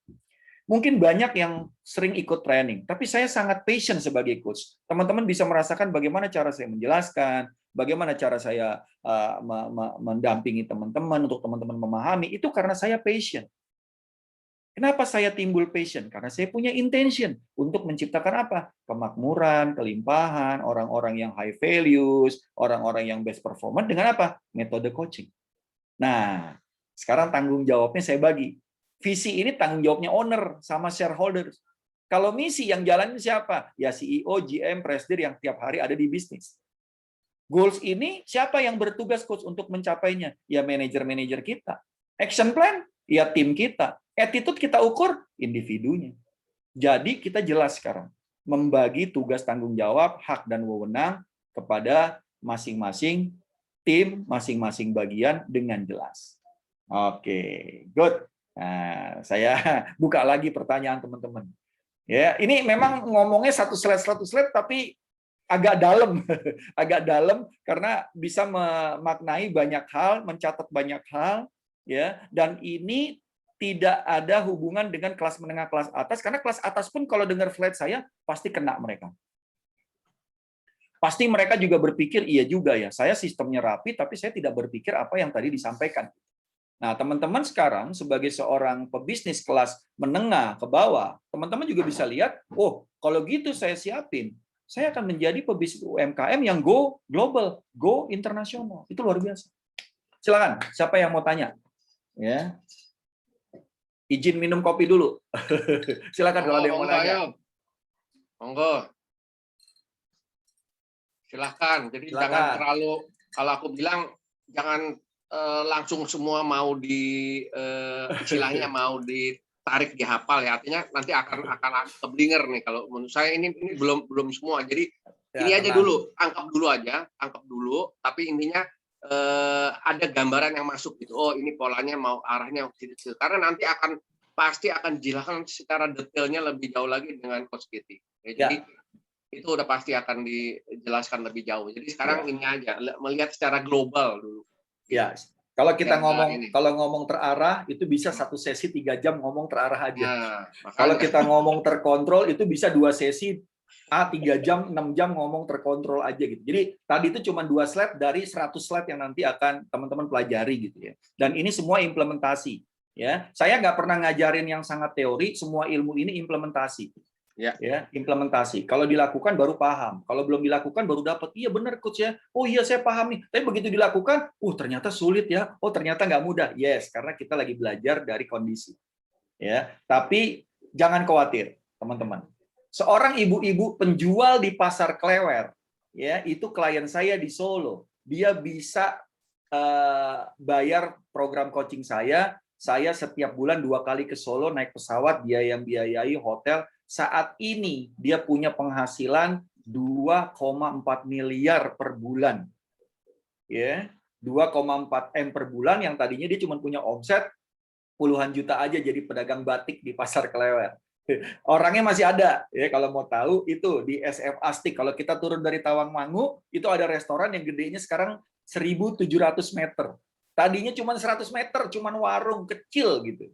Mungkin banyak yang sering ikut training, tapi saya sangat passion sebagai coach. Teman-teman bisa merasakan bagaimana cara saya menjelaskan, bagaimana cara saya mendampingi teman-teman untuk teman-teman memahami, itu karena saya passion. Kenapa saya timbul passion? Karena saya punya intention untuk menciptakan apa? Kemakmuran, kelimpahan, orang-orang yang high values, orang-orang yang best performance dengan apa? Metode coaching. Nah, sekarang tanggung jawabnya saya bagi. Visi ini tanggung jawabnya owner sama shareholders. Kalau misi yang jalanin siapa? Ya CEO, GM, Presiden yang tiap hari ada di bisnis. Goals ini siapa yang bertugas, coach, untuk mencapainya? Ya manajer-manajer kita. Action plan? Ya tim kita. Attitude kita ukur individunya. Jadi kita jelas sekarang. Membagi tugas tanggung jawab, hak dan wewenang kepada masing-masing tim, masing-masing bagian dengan jelas. Oke, good. Nah, saya buka lagi pertanyaan teman-teman. Ya, ini memang ngomongnya satu slide, tapi agak dalam, agak dalam karena bisa memaknai banyak hal, mencatat banyak hal, ya. Dan ini tidak ada hubungan dengan kelas menengah, kelas atas, karena kelas atas pun kalau dengar slide saya pasti kena mereka. Pasti mereka juga berpikir, iya juga ya, saya sistemnya rapi, tapi saya tidak berpikir apa yang tadi disampaikan. Nah, teman-teman sekarang sebagai seorang pebisnis kelas menengah ke bawah, teman-teman juga bisa lihat, oh, kalau gitu saya siapin, saya akan menjadi pebisnis UMKM yang go global, go internasional. Itu luar biasa. Silakan, siapa yang mau tanya? Ya. Izin minum kopi dulu. Silakan kalau ada yang mau tanya.
Monggo. Silakan. Jadi jangan terlalu, kalau aku bilang jangan langsung semua mau istilahnya mau ditarik dihafal ya, artinya nanti akan keblinger nih. Kalau menurut saya ini belum semua, jadi ya, ini aja dulu, angkap dulu, tapi intinya ada gambaran yang masuk gitu. Oh, ini polanya mau arahnya ke situ, karena nanti pasti akan dijelaskan secara detailnya lebih jauh lagi dengan Coach Kitty. Ya, jadi itu udah pasti akan dijelaskan lebih jauh. Jadi sekarang ini aja melihat secara global dulu.
Ya, Kalau kita
ini.
kalau ngomong terarah itu bisa 1 sesi 3 jam ngomong terarah aja.
Nah,
Kalau
makanya.
kita ngomong terkontrol itu bisa 2 sesi 3 jam, 6 jam ngomong terkontrol aja gitu. Jadi tadi itu cuma 2 slide dari 100 slide yang nanti akan teman-teman pelajari gitu ya. Dan ini semua implementasi ya. Saya nggak pernah ngajarin yang sangat teori, semua ilmu ini implementasi. Ya, implementasi. Kalau dilakukan baru paham. Kalau belum dilakukan baru dapat. Iya benar coach ya. Oh iya saya paham nih. Tapi begitu dilakukan, ternyata sulit ya. Oh ternyata nggak mudah. Yes, karena kita lagi belajar dari kondisi. Ya, tapi jangan khawatir, teman-teman. Seorang ibu-ibu penjual di pasar Klewer, ya itu klien saya di Solo. Dia bisa bayar program coaching saya. Saya setiap bulan 2 kali ke Solo naik pesawat, dia yang biayai hotel. Saat ini dia punya penghasilan 2,4 miliar per bulan. Ya, 2,4 M per bulan yang tadinya dia cuma punya omset puluhan juta aja jadi pedagang batik di pasar Klewer. Orangnya masih ada ya, kalau mau tahu itu di SF Astik. Kalau kita turun dari Tawangmangu itu ada restoran yang gedenya sekarang 1.700 meter. Tadinya cuma 100 meter, cuma warung kecil gitu.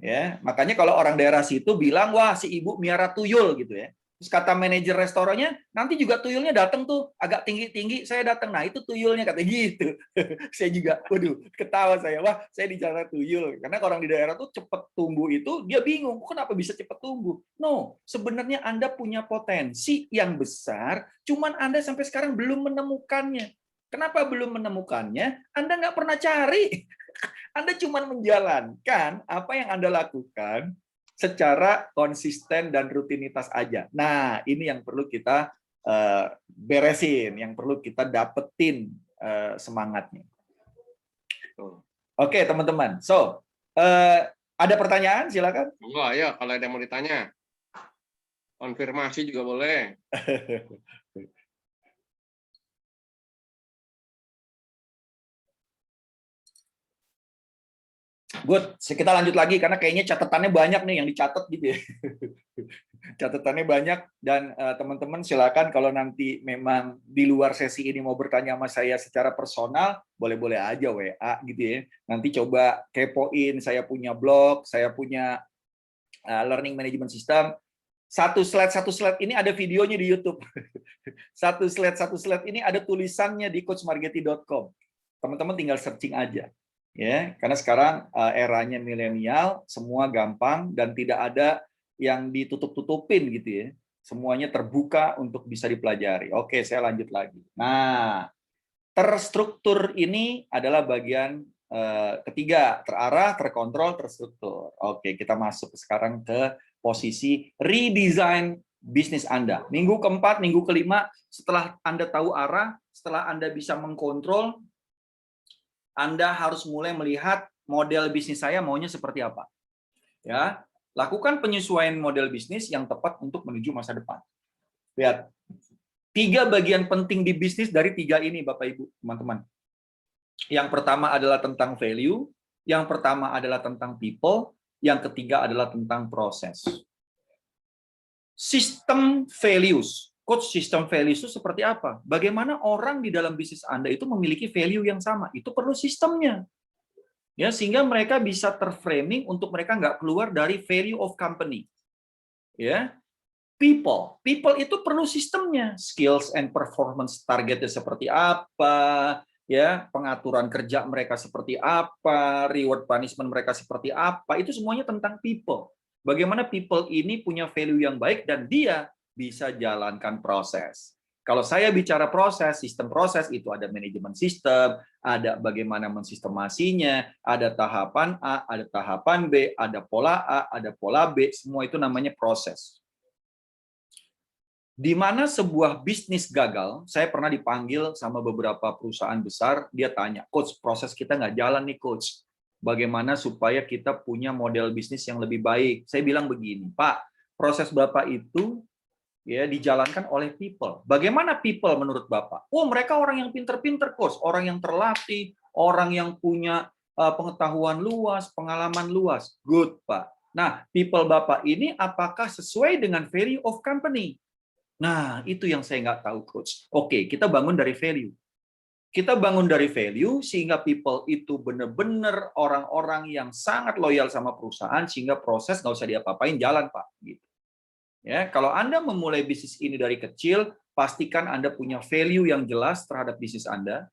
Ya, makanya kalau orang daerah situ bilang, wah si ibu miara tuyul gitu ya. Terus kata manajer restorannya, nanti juga tuyulnya datang tuh, agak tinggi-tinggi, saya datang. Nah itu tuyulnya, kata gitu. Saya juga, waduh, ketawa saya. Wah, saya bicara tuyul. Karena orang di daerah tuh cepet tumbuh itu, dia bingung, kenapa bisa cepet tumbuh? No, sebenarnya Anda punya potensi yang besar, cuman Anda sampai sekarang belum menemukannya. Kenapa belum menemukannya? Anda nggak pernah cari. Anda cuma menjalankan apa yang Anda lakukan secara konsisten dan rutinitas aja. Nah, ini yang perlu kita beresin, yang perlu kita dapetin semangatnya. Oke, teman-teman. So, ada pertanyaan? Silakan.
Oh, ayo, kalau ada yang mau ditanya. Konfirmasi juga boleh.
Good, kita lanjut lagi karena kayaknya catatannya banyak nih yang dicatat gitu ya. Catatannya banyak dan teman-teman silakan kalau nanti memang di luar sesi ini mau bertanya sama saya secara personal, boleh-boleh aja WA gitu ya. Nanti coba kepoin, saya punya blog, saya punya learning management system. Satu slide ini ada videonya di YouTube. Satu slide ini ada tulisannya di coachmargeti.com. Teman-teman tinggal searching aja. Ya, karena sekarang eranya milenial, semua gampang dan tidak ada yang ditutup-tutupin gitu ya. Semuanya terbuka untuk bisa dipelajari. Oke, saya lanjut lagi. Nah, terstruktur ini adalah bagian ketiga, terarah, terkontrol, terstruktur. Oke, kita masuk sekarang ke posisi redesign bisnis Anda. Minggu keempat, minggu kelima, setelah Anda tahu arah, setelah Anda bisa mengkontrol, Anda harus mulai melihat model bisnis saya maunya seperti apa. Ya, lakukan penyesuaian model bisnis yang tepat untuk menuju masa depan. Lihat, 3 bagian penting di bisnis dari 3 ini, Bapak Ibu, teman-teman. Yang pertama adalah tentang value, yang pertama adalah tentang people, yang ketiga adalah tentang proses. Sistem values. Coach, sistem values itu seperti apa? Bagaimana orang di dalam bisnis Anda itu memiliki value yang sama? Itu perlu sistemnya. Ya, sehingga mereka bisa terframing untuk mereka nggak keluar dari value of company. Ya, people itu perlu sistemnya. Skills and performance targetnya seperti apa? Ya, pengaturan kerja mereka seperti apa? Reward punishment mereka seperti apa? Itu semuanya tentang people. Bagaimana people ini punya value yang baik dan dia bisa jalankan proses. Kalau saya bicara proses, sistem proses itu ada manajemen sistem, ada bagaimana mensistemasinya, ada tahapan A, ada tahapan B, ada pola A, ada pola B, semua itu namanya proses. Di mana sebuah bisnis gagal, saya pernah dipanggil sama beberapa perusahaan besar, dia tanya, Coach, proses kita nggak jalan nih, Coach. Bagaimana supaya kita punya model bisnis yang lebih baik? Saya bilang begini, Pak, proses Bapak itu ya dijalankan oleh people. Bagaimana people menurut Bapak? Oh, mereka orang yang pinter-pinter, Coach, orang yang terlatih, orang yang punya pengetahuan luas, pengalaman luas. Good, Pak. Nah, people Bapak ini apakah sesuai dengan value of company? Nah, itu yang saya nggak tahu, Coach. Oke, kita bangun dari value. Kita bangun dari value sehingga people itu benar-benar orang-orang yang sangat loyal sama perusahaan sehingga proses nggak usah diapa-apain, jalan Pak. Gitu. Ya, kalau Anda memulai bisnis ini dari kecil, pastikan Anda punya value yang jelas terhadap bisnis Anda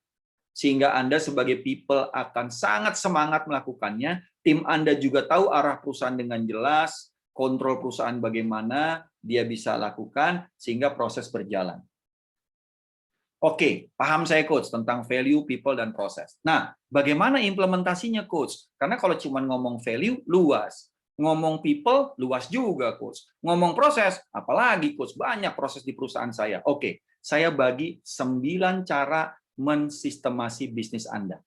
sehingga Anda sebagai people akan sangat semangat melakukannya. Tim Anda juga tahu arah perusahaan dengan jelas, kontrol perusahaan bagaimana dia bisa lakukan sehingga proses berjalan. Oke, paham saya Coach tentang value, people, dan proses. Nah, bagaimana implementasinya Coach? Karena kalau cuma ngomong value, luas. Ngomong people, luas juga Coach. Ngomong proses, apalagi Coach? Banyak proses di perusahaan saya. Oke, saya bagi 9 cara mensistemasi bisnis Anda.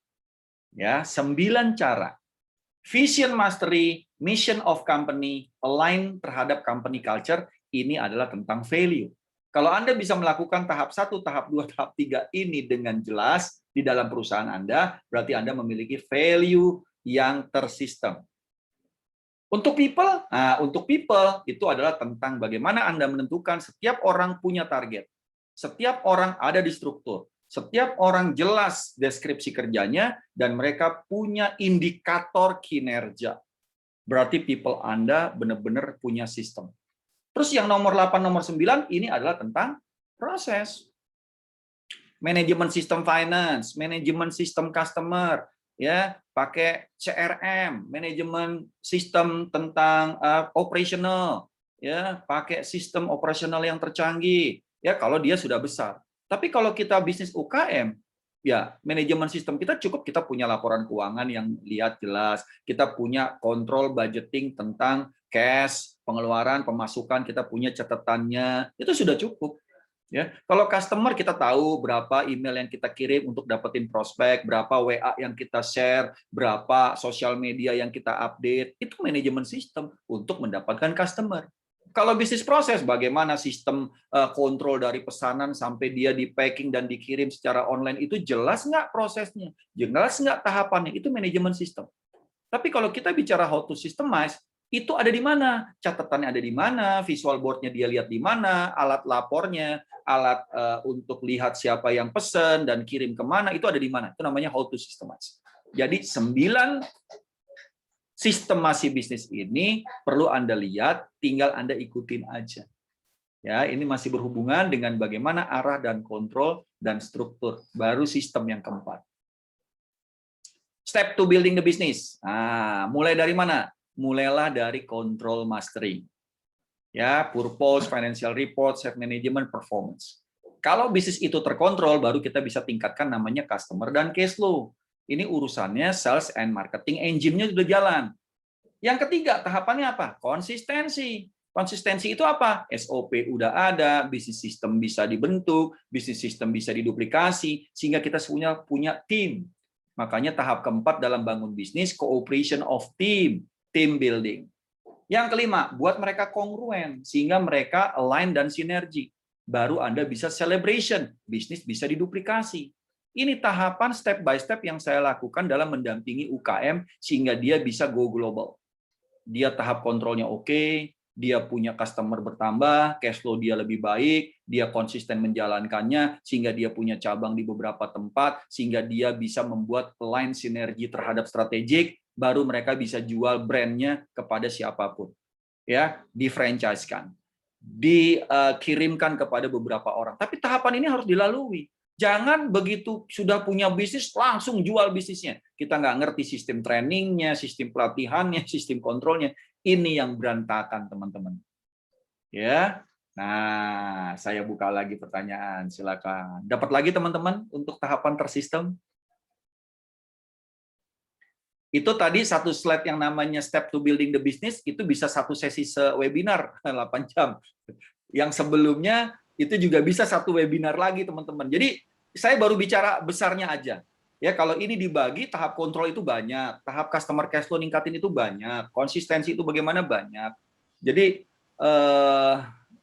Ya, 9 cara. Vision mastery, mission of company, align terhadap company culture, ini adalah tentang value. Kalau Anda bisa melakukan tahap 1, tahap 2, tahap 3 ini dengan jelas di dalam perusahaan Anda, berarti Anda memiliki value yang tersistem. Untuk people itu adalah tentang bagaimana Anda menentukan setiap orang punya target. Setiap orang ada di struktur. Setiap orang jelas deskripsi kerjanya dan mereka punya indikator kinerja. Berarti people Anda benar-benar punya sistem. Terus yang nomor 8, nomor 9 ini adalah tentang proses. Manajemen sistem finance, manajemen sistem customer, ya, pakai CRM, manajemen sistem tentang operational, ya, pakai sistem operasional yang tercanggih, ya kalau dia sudah besar. Tapi kalau kita bisnis UKM, ya manajemen sistem kita cukup kita punya laporan keuangan yang lihat jelas, kita punya kontrol budgeting tentang cash, pengeluaran, pemasukan, kita punya catatannya, itu sudah cukup. Ya, kalau customer kita tahu berapa email yang kita kirim untuk dapetin prospek, berapa WA yang kita share, berapa sosial media yang kita update, itu manajemen sistem untuk mendapatkan customer. Kalau bisnis proses, bagaimana sistem kontrol dari pesanan sampai dia di packing dan dikirim secara online, itu jelas nggak prosesnya, jelas nggak tahapannya, itu manajemen sistem. Tapi kalau kita bicara how to systemize, itu ada di mana? Catatannya ada di mana? Visual board-nya dia lihat di mana? Alat lapornya, alat untuk lihat siapa yang pesan dan kirim kemana, itu ada di mana? Itu namanya how to systemize. Jadi 9 sistemasi bisnis ini perlu Anda lihat, tinggal Anda ikutin aja. Ya, ini masih berhubungan dengan bagaimana arah dan kontrol dan struktur. Baru sistem yang keempat. Step to building the business. Nah, mulai dari mana? Mulailah dari control mastery. Ya, purpose, financial report, self management, performance. Kalau bisnis itu terkontrol, baru kita bisa tingkatkan namanya customer dan cash flow. Ini urusannya sales and marketing engine-nya sudah jalan. Yang ketiga, tahapannya apa? Konsistensi. Konsistensi itu apa? SOP udah ada, bisnis system bisa dibentuk, bisnis system bisa diduplikasi, sehingga kita punya tim. Makanya tahap keempat dalam bangun bisnis, cooperation of team building. Yang kelima, buat mereka kongruen, sehingga mereka align dan sinergi. Baru Anda bisa celebration, bisnis bisa diduplikasi. Ini tahapan step by step yang saya lakukan dalam mendampingi UKM, sehingga dia bisa go global. Dia tahap kontrolnya oke, dia punya customer bertambah, cash flow dia lebih baik, dia konsisten menjalankannya, sehingga dia punya cabang di beberapa tempat, sehingga dia bisa membuat align sinergi terhadap strategik, baru mereka bisa jual brandnya kepada siapapun, ya, di-franchise-kan, dikirimkan kepada beberapa orang. Tapi tahapan ini harus dilalui. Jangan begitu sudah punya bisnis langsung jual bisnisnya. Kita nggak ngerti sistem trainingnya, sistem pelatihannya, sistem kontrolnya. Ini yang berantakan, teman-teman. Ya, nah saya buka lagi pertanyaan. Silakan. Dapat lagi teman-teman untuk tahapan tersistem? Itu tadi satu slide yang namanya step to building the business, itu bisa satu sesi webinar 8 jam. Yang sebelumnya itu juga bisa satu webinar lagi, teman-teman. Jadi saya baru bicara besarnya aja. Ya, kalau ini dibagi, tahap kontrol itu banyak, tahap customer cash flow ningkatin itu banyak, konsistensi itu bagaimana banyak. Jadi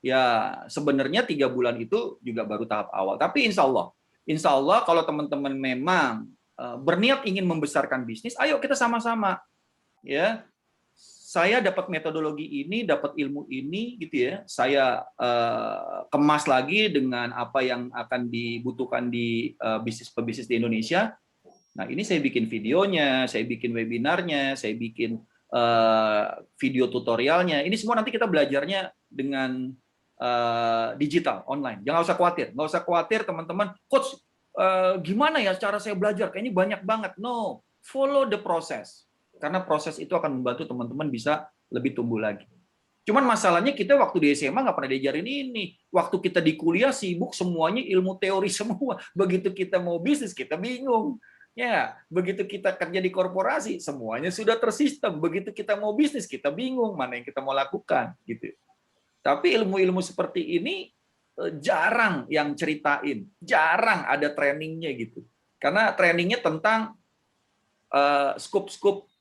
ya sebenarnya 3 bulan itu juga baru tahap awal. Tapi insya Allah kalau teman-teman memang berniat ingin membesarkan bisnis, ayo kita sama-sama, ya, saya dapat metodologi ini, dapat ilmu ini, gitu ya. Saya kemas lagi dengan apa yang akan dibutuhkan di bisnis pebisnis di Indonesia. Nah, ini saya bikin videonya, saya bikin webinarnya, saya bikin video tutorialnya. Ini semua nanti kita belajarnya dengan digital, online. Jangan usah khawatir, nggak usah khawatir teman-teman. Coach, gimana ya cara saya belajar? Kayaknya banyak banget. No, follow the process. Karena proses itu akan membantu teman-teman bisa lebih tumbuh lagi. Cuman masalahnya kita waktu di SMA nggak pernah diajarin ini. Waktu kita di kuliah sibuk semuanya ilmu teori semua. Begitu kita mau bisnis kita bingung. Ya, begitu kita kerja di korporasi semuanya sudah tersistem. Begitu kita mau bisnis kita bingung mana yang kita mau lakukan gitu. Tapi ilmu-ilmu seperti ini jarang yang ceritain, jarang ada trainingnya gitu. Karena trainingnya tentang scope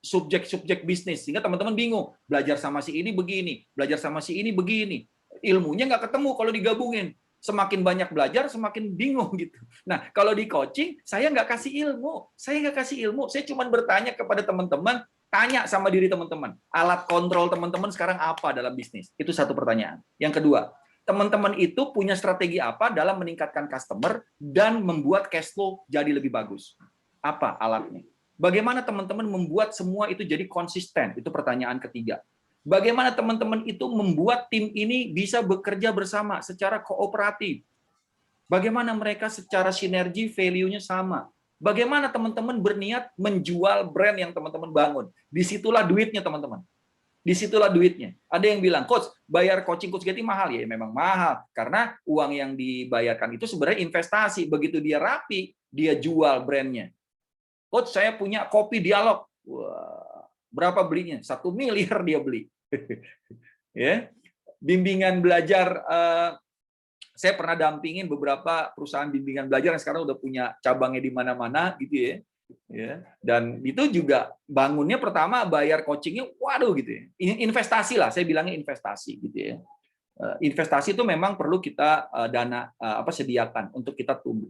subjek bisnis, sehingga teman-teman bingung, belajar sama si ini begini, belajar sama si ini begini, ilmunya nggak ketemu kalau digabungin, semakin banyak belajar semakin bingung gitu. Nah kalau di coaching saya nggak kasih ilmu, saya cuma bertanya kepada teman-teman, tanya sama diri teman-teman, alat kontrol teman-teman sekarang apa dalam bisnis, itu satu pertanyaan. Yang kedua, teman-teman itu punya strategi apa dalam meningkatkan customer dan membuat cash flow jadi lebih bagus, apa alatnya? Bagaimana teman-teman membuat semua itu jadi konsisten? Itu pertanyaan ketiga. Bagaimana teman-teman itu membuat tim ini bisa bekerja bersama secara kooperatif? Bagaimana mereka secara sinergi value-nya sama? Bagaimana teman-teman berniat menjual brand yang teman-teman bangun? Disitulah duitnya teman-teman. Disitulah duitnya. Ada yang bilang, Coach, bayar coaching Coach Getty mahal. Ya memang mahal. Karena uang yang dibayarkan itu sebenarnya investasi. Begitu dia rapi, dia jual brandnya. Coach, saya punya kopi dialog. Wah, berapa belinya? 1 miliar dia beli. Ya, bimbingan belajar. Saya pernah dampingin beberapa perusahaan bimbingan belajar yang sekarang udah punya cabangnya di mana-mana, gitu ya. Ya, dan itu juga bangunnya pertama bayar coachingnya, waduh gitu ya. Investasi lah, saya bilangnya investasi, gitu ya. Investasi itu memang perlu kita sediakan untuk kita tumbuh.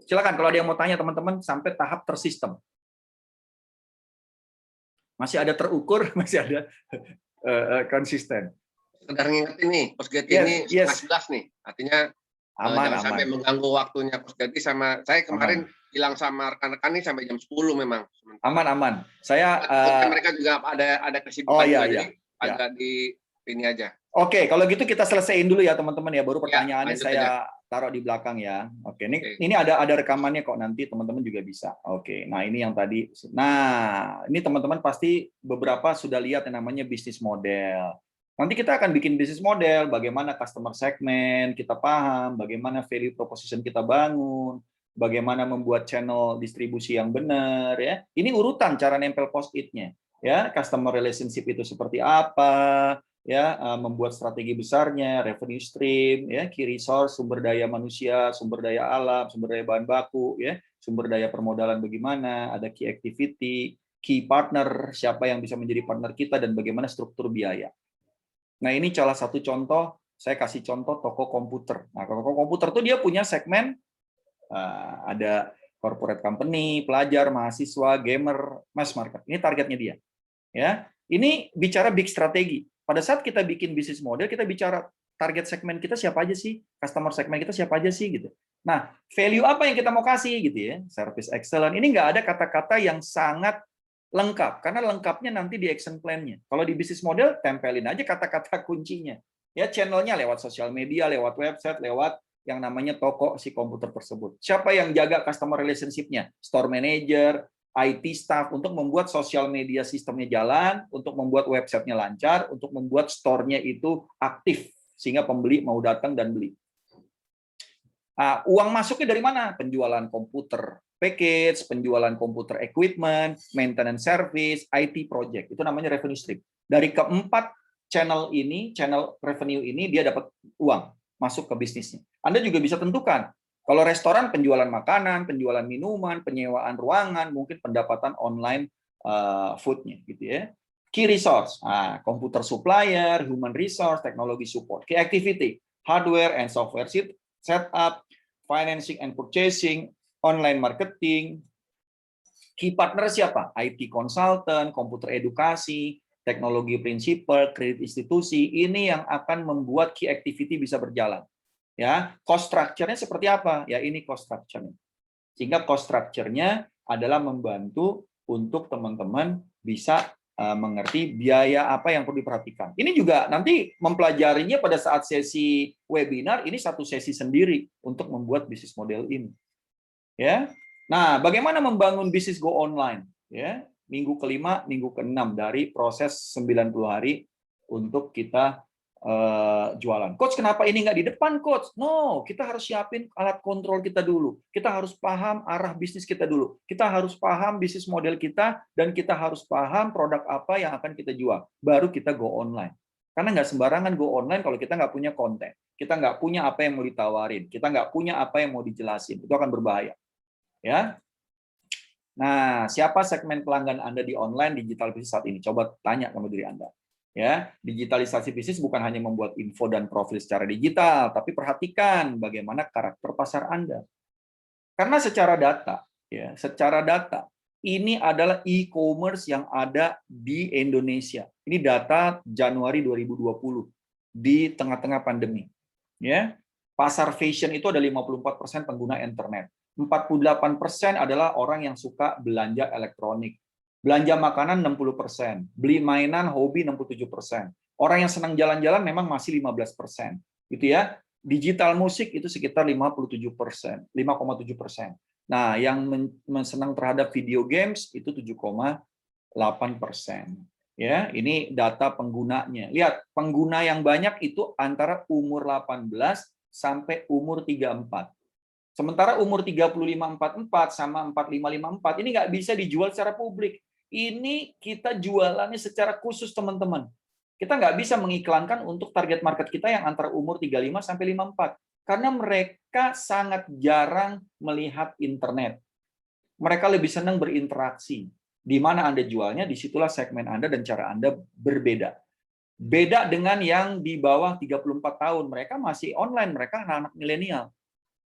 Silakan kalau ada yang mau tanya teman-teman sampai tahap tersistem. Masih ada terukur, masih ada konsisten.
Sekedar ngingetin nih, Coach Getty ini 11 nih. Artinya jangan sampai mengganggu waktunya Coach Getty sama saya kemarin bilang sama rekan-rekan nih sampai jam 10 memang.
Aman. Saya
mereka juga ada kesibukan jadi agak di ini aja.
Oke, kalau gitu kita selesaiin dulu ya teman-teman ya. Baru pertanyaannya saya taruh di belakang ya. Oke, ini ada rekamannya kok, nanti teman-teman juga bisa. Oke, nah ini yang tadi. Nah, ini teman-teman pasti beberapa sudah lihat yang namanya bisnis model. Nanti kita akan bikin bisnis model, bagaimana customer segment kita paham, bagaimana value proposition kita bangun, bagaimana membuat channel distribusi yang benar ya. Ini urutan cara nempel post-it-nya ya, customer relationship itu seperti apa, ya, membuat strategi besarnya, revenue stream, ya, key resource, sumber daya manusia, sumber daya alam, sumber daya bahan baku, ya, sumber daya permodalan bagaimana, ada key activity, key partner, siapa yang bisa menjadi partner kita, dan bagaimana struktur biaya. Nah, ini salah satu contoh, saya kasih contoh toko komputer. Nah, toko komputer tuh dia punya segmen, ada corporate company, pelajar, mahasiswa, gamer, mass market. Ini targetnya dia. Ya, ini bicara big strategi. Pada saat kita bikin bisnis model, kita bicara target segmen kita siapa aja sih, customer segmen kita siapa aja sih gitu. Nah, value apa yang kita mau kasih gitu ya, service excellent. Ini nggak ada kata-kata yang sangat lengkap, karena lengkapnya nanti di action plan-nya. Kalau di bisnis model, tempelin aja kata-kata kuncinya. Ya, channelnya lewat sosial media, lewat website, lewat yang namanya toko si komputer tersebut. Siapa yang jaga customer relationship-nya? Store manager, IT staff, untuk membuat sosial media sistemnya jalan, untuk membuat websitenya lancar, untuk membuat store-nya itu aktif, sehingga pembeli mau datang dan beli. Nah, uang masuknya dari mana? Penjualan komputer package, penjualan komputer equipment, maintenance service, IT project. Itu namanya revenue stream. Dari keempat channel ini, channel revenue ini, dia dapat uang masuk ke bisnisnya. Anda juga bisa tentukan. Kalau restoran, penjualan makanan, penjualan minuman, penyewaan ruangan, mungkin pendapatan online food-nya, gitu ya. Key resource, komputer supplier, human resource, teknologi support. Key activity, hardware and software setup, financing and purchasing, online marketing. Key partner siapa? IT consultant, komputer edukasi, teknologi prinsipal, kredit institusi, ini yang akan membuat key activity bisa berjalan. Ya, cost structure-nya seperti apa? Ya, ini cost structure-nya. Sehingga cost structure-nya adalah membantu untuk teman-teman bisa mengerti biaya apa yang perlu diperhatikan. Ini juga nanti mempelajarinya pada saat sesi webinar, ini satu sesi sendiri untuk membuat bisnis model ini. Ya. Nah, bagaimana membangun bisnis go online? Ya, minggu ke-5, minggu ke-6 dari proses 90 hari untuk kita jualan. Coach, kenapa ini nggak di depan, Coach? No, kita harus siapin alat kontrol kita dulu. Kita harus paham arah bisnis kita dulu. Kita harus paham bisnis model kita, dan kita harus paham produk apa yang akan kita jual. Baru kita go online. Karena nggak sembarangan go online kalau kita nggak punya konten. Kita nggak punya apa yang mau ditawarin. Kita nggak punya apa yang mau dijelasin. Itu akan berbahaya. Ya. Nah, siapa segmen pelanggan Anda di online digital bisnis saat ini? Coba tanya sama diri Anda. Ya, digitalisasi bisnis bukan hanya membuat info dan profil secara digital, tapi perhatikan bagaimana karakter pasar Anda. Karena secara data, ya, secara data, ini adalah e-commerce yang ada di Indonesia. Ini data Januari 2020 di tengah-tengah pandemi. Ya, pasar fashion itu ada 54% pengguna internet. 48% adalah orang yang suka belanja elektronik. Belanja makanan 60%, beli mainan, hobi 67%. Orang yang senang jalan-jalan memang masih 15%. Gitu ya. Digital musik itu sekitar 57%, 5,7%. Nah, yang senang terhadap video games itu 7,8%. Ya, ini data penggunanya. Lihat, pengguna yang banyak itu antara umur 18 sampai umur 34. Sementara umur 35-44 sama 45-54 ini nggak bisa dijual secara publik. Ini kita jualannya secara khusus, teman-teman. Kita nggak bisa mengiklankan untuk target market kita yang antara umur 35 sampai 54. Karena mereka sangat jarang melihat internet. Mereka lebih senang berinteraksi. Di mana Anda jualnya, disitulah segmen Anda dan cara Anda berbeda. Beda dengan yang di bawah 34 tahun. Mereka masih online, mereka anak-anak milenial.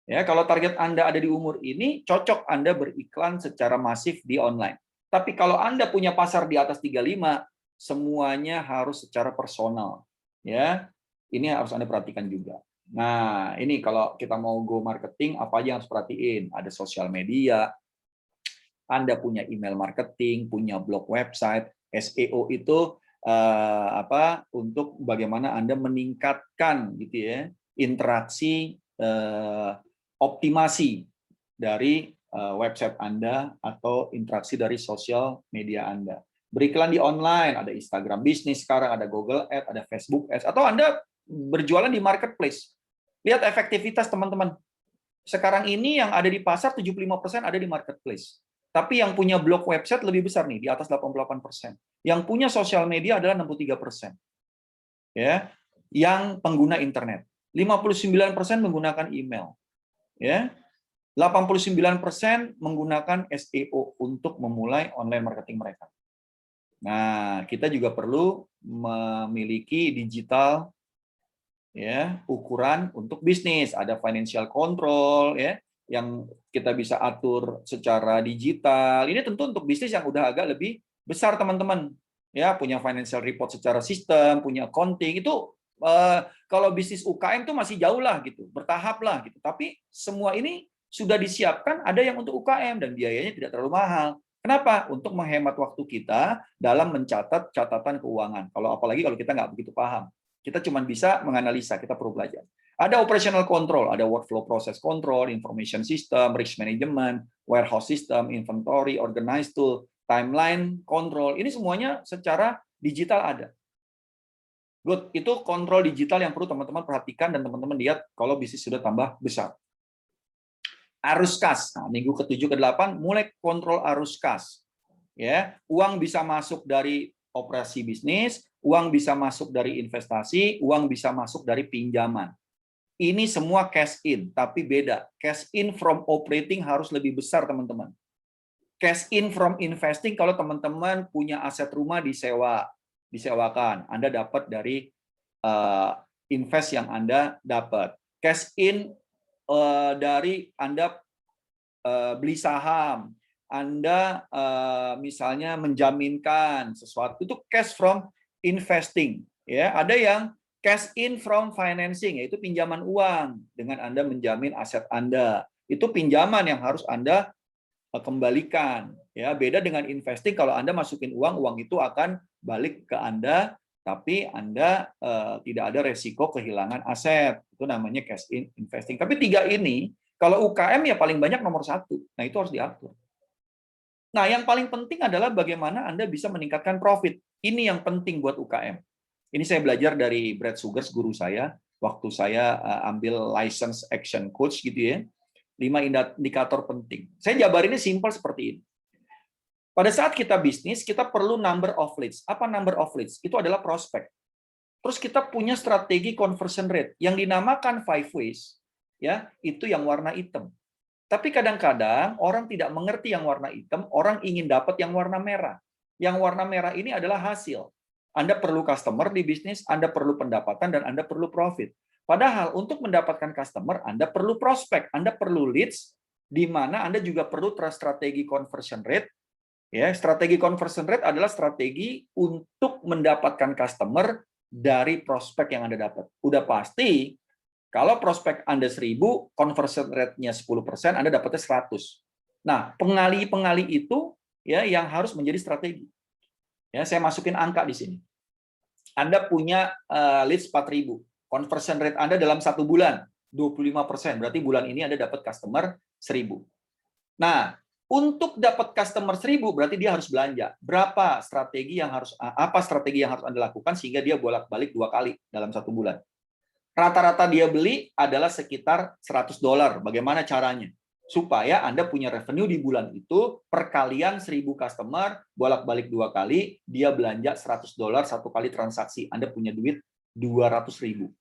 Ya, kalau target Anda ada di umur ini, cocok Anda beriklan secara masif di online. Tapi kalau Anda punya pasar di atas 35, semuanya harus secara personal. Ya, ini harus Anda perhatikan juga. Nah, ini kalau kita mau go marketing, apa aja yang harus perhatiin? Ada sosial media, Anda punya email marketing, punya blog website, SEO itu untuk bagaimana Anda meningkatkan gitu ya, interaksi optimasi dari website Anda atau interaksi dari sosial media Anda. Beriklan di online, ada Instagram bisnis sekarang, ada Google Ads, ada Facebook Ads, atau Anda berjualan di marketplace. Lihat efektivitas teman-teman. Sekarang ini yang ada di pasar 75% ada di marketplace. Tapi yang punya blog website lebih besar nih, di atas 88%. Yang punya sosial media adalah 63%. Ya, yang pengguna internet. 59% menggunakan email. Ya. 89% menggunakan SEO untuk memulai online marketing mereka. Nah, kita juga perlu memiliki digital ya, ukuran untuk bisnis, ada financial control ya, yang kita bisa atur secara digital. Ini tentu untuk bisnis yang udah agak lebih besar, teman-teman. Ya, punya financial report secara sistem, punya accounting, itu kalau bisnis UKM tuh masih jauh lah gitu, bertahap lah gitu. Tapi semua ini sudah disiapkan, ada yang untuk UKM dan biayanya tidak terlalu mahal. Kenapa? Untuk menghemat waktu kita dalam mencatat catatan keuangan. Apalagi kalau kita nggak begitu paham. Kita cuma bisa menganalisa, kita perlu belajar. Ada operational control, ada workflow process control, information system, risk management, warehouse system, inventory, organized tool, timeline control. Ini semuanya secara digital ada. Good, itu kontrol digital yang perlu teman-teman perhatikan dan teman-teman lihat kalau bisnis sudah tambah besar. Arus kas. Nah, minggu ke-7 ke-8 mulai kontrol arus kas. Ya, uang bisa masuk dari operasi bisnis, uang bisa masuk dari investasi, uang bisa masuk dari pinjaman. Ini semua cash in, tapi beda. Cash in from operating harus lebih besar, teman-teman. Cash in from investing kalau teman-teman punya aset rumah disewakan, Anda dapat dari invest yang Anda dapat. Cash in dari Anda beli saham, Anda misalnya menjaminkan sesuatu, itu cash from investing, ya. Ada yang cash in from financing, yaitu pinjaman uang dengan Anda menjamin aset Anda. Itu pinjaman yang harus Anda kembalikan, ya. Beda dengan investing, kalau Anda masukin uang, uang itu akan balik ke Anda, tapi Anda tidak ada resiko kehilangan aset. Itu namanya cash in investing. Tapi 3 ini, kalau UKM ya paling banyak nomor 1. Nah, itu harus diatur. Nah, yang paling penting adalah bagaimana Anda bisa meningkatkan profit. Ini yang penting buat UKM. Ini saya belajar dari Brad Sugars, guru saya, waktu saya ambil license action coach gitu ya. 5 indikator penting. Saya jabarinnya simpel seperti ini. Pada saat kita bisnis, kita perlu number of leads. Apa number of leads? Itu adalah prospek. Terus kita punya strategi conversion rate yang dinamakan 5 ways, ya, itu yang warna hitam. Tapi kadang-kadang orang tidak mengerti yang warna hitam, orang ingin dapat yang warna merah. Yang warna merah ini adalah hasil. Anda perlu customer di bisnis, Anda perlu pendapatan, dan Anda perlu profit. Padahal untuk mendapatkan customer, Anda perlu prospek, Anda perlu leads, di mana Anda juga perlu strategi conversion rate. Ya, strategi conversion rate adalah strategi untuk mendapatkan customer dari prospek yang Anda dapat. Udah pasti, kalau prospek Anda 1000, conversion rate-nya 10%, Anda dapatnya 100. Nah, pengali-pengali itu ya yang harus menjadi strategi. Ya, saya masukin angka di sini. Anda punya leads 4.000, conversion rate Anda dalam 1 bulan 25%, berarti bulan ini Anda dapat customer 1.000. Nah, untuk dapat customer 1.000 berarti dia harus belanja. Apa strategi yang harus Anda lakukan sehingga dia bolak-balik 2 kali dalam 1 bulan? Rata-rata dia beli adalah sekitar $100. Bagaimana caranya? Supaya Anda punya revenue di bulan itu, perkalian 1.000 customer, bolak-balik 2 kali, dia belanja $100 1 kali transaksi. Anda punya duit 200.000.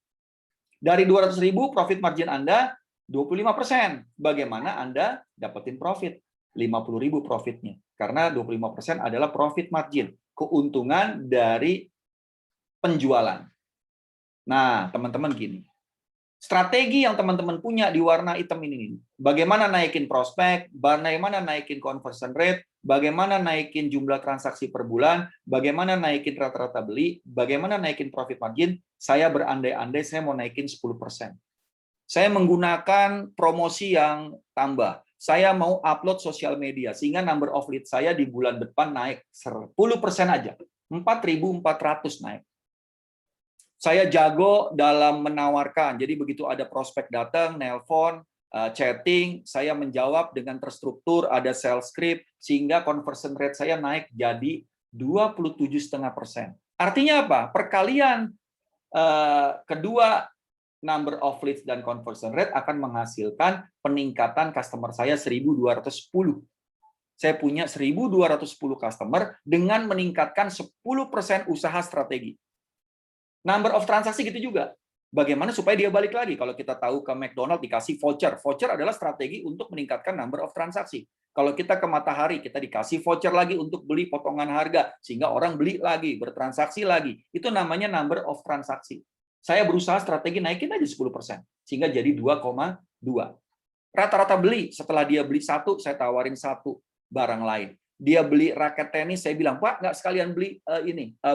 Dari 200.000, profit margin Anda 25%. Bagaimana Anda dapetin profit? 50.000 profitnya. Karena 25% adalah profit margin, keuntungan dari penjualan. Nah, teman-teman gini. Strategi yang teman-teman punya di warna hitam ini, bagaimana naikin prospek, bagaimana naikin conversion rate, bagaimana naikin jumlah transaksi per bulan, bagaimana naikin rata-rata beli, bagaimana naikin profit margin, saya berandai-andai saya mau naikin 10%. Saya menggunakan promosi yang tambah. Saya mau upload sosial media, sehingga number of lead saya di bulan depan naik 10% aja. 4.400 naik. Saya jago dalam menawarkan, jadi begitu ada prospek datang, nelpon, chatting, saya menjawab dengan terstruktur, ada sales script, sehingga conversion rate saya naik jadi 27,5%. Artinya apa? Perkalian kedua number of leads dan conversion rate akan menghasilkan peningkatan customer saya 1.210. Saya punya 1.210 customer dengan meningkatkan 10% usaha strategi. Number of transaksi gitu juga. Bagaimana supaya dia balik lagi? Kalau kita tahu ke McDonald dikasih voucher. Voucher adalah strategi untuk meningkatkan number of transaksi. Kalau kita ke Matahari, kita dikasih voucher lagi untuk beli potongan harga. Sehingga orang beli lagi, bertransaksi lagi. Itu namanya number of transaksi. Saya berusaha strategi naikin aja 10%. Sehingga jadi 2,2. Rata-rata beli. Setelah dia beli 1, saya tawarin 1 barang lain. Dia beli raket tenis, saya bilang, Pak, nggak sekalian beli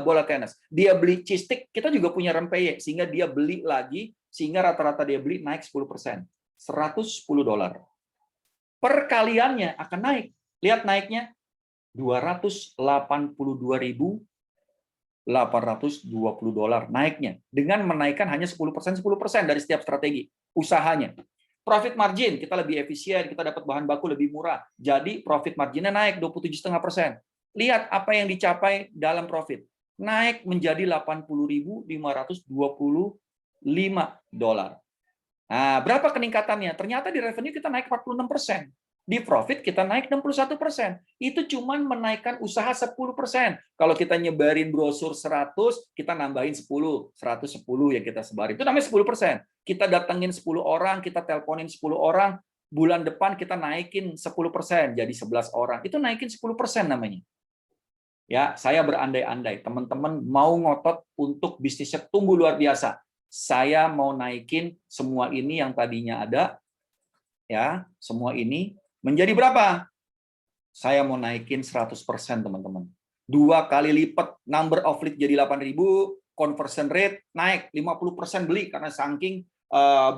bola tenis. Dia beli cheese stick, kita juga punya rempeyek, sehingga dia beli lagi, sehingga rata-rata dia beli naik 10%. $110. Perkaliannya akan naik. Lihat naiknya, 282.820 $820 naiknya. Dengan menaikkan hanya 10% dari setiap strategi usahanya. Profit margin, kita lebih efisien, kita dapat bahan baku lebih murah. Jadi profit marginnya naik 27,5%. Lihat apa yang dicapai dalam profit. Naik menjadi $80.525. Nah, berapa peningkatannya? Ternyata di revenue kita naik 46%. Di profit kita naik 61%. Itu cuman menaikkan usaha 10%. Kalau kita nyebarin brosur 100, kita nambahin 10. 110 yang kita sebarin. Itu namanya 10%. Kita datengin 10 orang, kita teleponin 10 orang, bulan depan kita naikin 10%, jadi 11 orang. Itu naikin 10% namanya. Ya, saya berandai-andai. Teman-teman mau ngotot untuk bisnisnya tumbuh luar biasa. Saya mau naikin semua ini yang tadinya ada, ya, semua ini menjadi berapa? saya mau naikin 100% teman-teman. 2 kali lipat, number of lead jadi 8.000, conversion rate naik 50% beli karena saking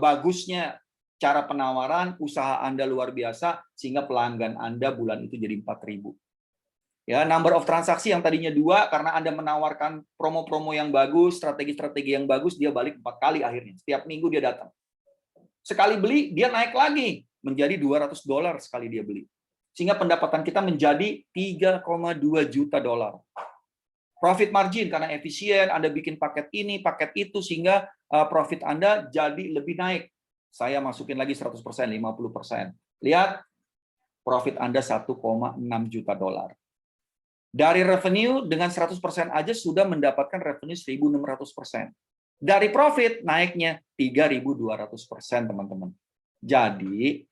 bagusnya cara penawaran, usaha Anda luar biasa sehingga pelanggan Anda bulan itu jadi 4.000. Ya, number of transaksi yang tadinya 2 karena Anda menawarkan promo-promo yang bagus, strategi-strategi yang bagus, dia balik 4 kali akhirnya. Setiap minggu dia datang. Sekali beli, dia naik lagi menjadi $200 sekali dia beli. Sehingga pendapatan kita menjadi $3,2 juta. Profit margin karena efisien, Anda bikin paket ini, paket itu, sehingga profit Anda jadi lebih naik. Saya masukin lagi 100%, 50%. Lihat, profit Anda $1,6 juta. Dari revenue dengan 100% aja sudah mendapatkan revenue 1.600%. Dari profit naiknya 3.200%, teman-teman. Jadi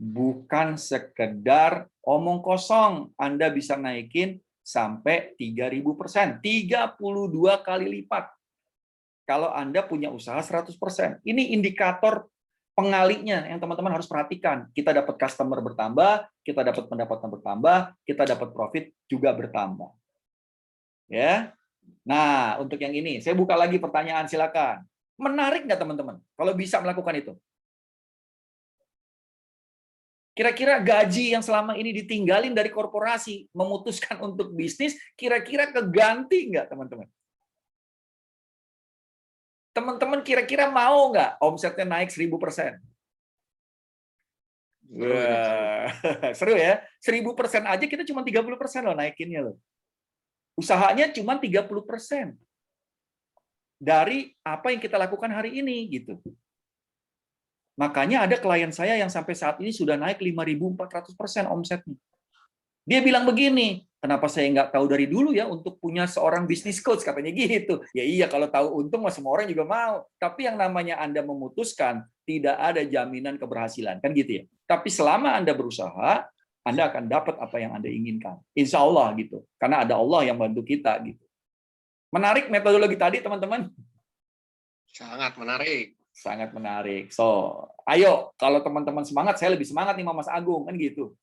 bukan sekedar omong kosong, Anda bisa naikin sampai 3.000%, 32 kali lipat. Kalau Anda punya usaha 100%. Ini indikator pengaliknya yang teman-teman harus perhatikan. Kita dapat customer bertambah, kita dapat pendapatan bertambah, kita dapat profit juga bertambah. Ya. Nah, untuk yang ini, saya buka lagi pertanyaan, silakan. Menarik nggak teman-teman? Kalau bisa melakukan itu. Kira-kira gaji yang selama ini ditinggalin dari korporasi, memutuskan untuk bisnis, kira-kira keganti nggak teman-teman? Teman-teman kira-kira mau nggak omsetnya naik 1000%? Wah, seru ya. 1000% aja kita cuma 30% loh naikinnya loh. Usahanya cuma 30% dari apa yang kita lakukan hari ini gitu. Makanya ada klien saya yang sampai saat ini sudah naik 5.400% omsetnya. Dia bilang begini, kenapa saya nggak tahu dari dulu ya untuk punya seorang bisnis coach, katanya gitu. Ya iya, kalau tahu untung mah semua orang juga mau. Tapi yang namanya Anda memutuskan, tidak ada jaminan keberhasilan. Kan gitu ya. Tapi selama Anda berusaha, Anda akan dapat apa yang Anda inginkan. Insya Allah gitu. Karena ada Allah yang bantu kita gitu. Menarik metodologi tadi, teman-teman?
Sangat menarik.
Sangat menarik. So, ayo, kalau teman-teman semangat, saya lebih semangat nih sama Mas Agung, kan gitu.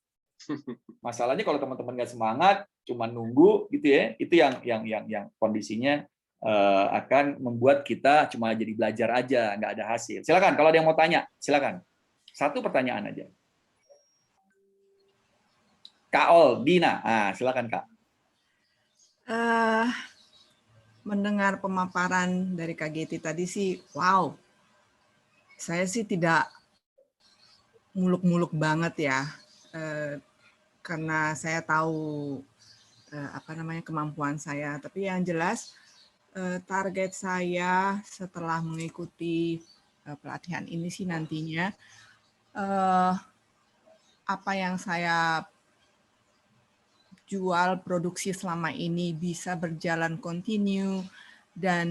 Masalahnya kalau teman-teman nggak semangat, cuma nunggu gitu ya, itu yang kondisinya akan membuat kita cuma jadi belajar aja, nggak ada hasil. Silakan, kalau ada yang mau tanya, silakan. Satu pertanyaan aja. Kak Oldina, silakan Kak.
Mendengar pemaparan dari Kak Getty tadi sih, wow. Saya sih tidak muluk-muluk banget ya. Karena saya tahu kemampuan saya, tapi yang jelas target saya setelah mengikuti pelatihan ini sih nantinya apa yang saya jual produksi selama ini bisa berjalan kontinu dan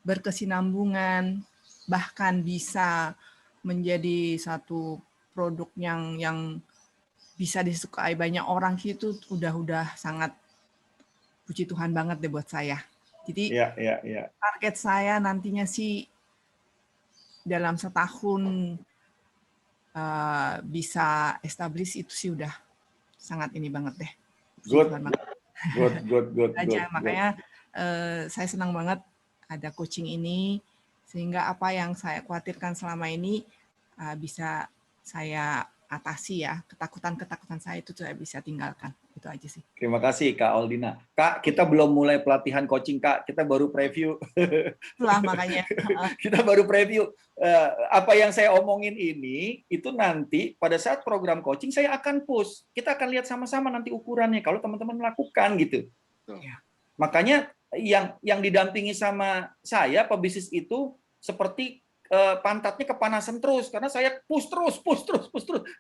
berkesinambungan, bahkan bisa menjadi satu produk yang bisa disukai banyak orang, itu udah sangat puji Tuhan banget deh buat saya. Jadi target saya nantinya sih dalam setahun bisa establish, itu sih udah sangat ini banget deh.
Good.
Makanya saya senang banget ada coaching ini, sehingga apa yang saya khawatirkan selama ini bisa saya atasi ya, ketakutan saya itu saya bisa tinggalkan. Itu aja sih.
Terima kasih Kak Oldina. Kak, kita belum mulai pelatihan coaching Kak, kita baru preview.
Itulah makanya.
Kita baru preview. Apa yang saya omongin ini, itu nanti pada saat program coaching saya akan push. Kita akan lihat sama-sama nanti ukurannya, kalau teman-teman melakukan gitu.
Ya. Makanya
yang didampingi sama saya, pebisnis itu seperti pantatnya kepanasan terus karena saya push terus.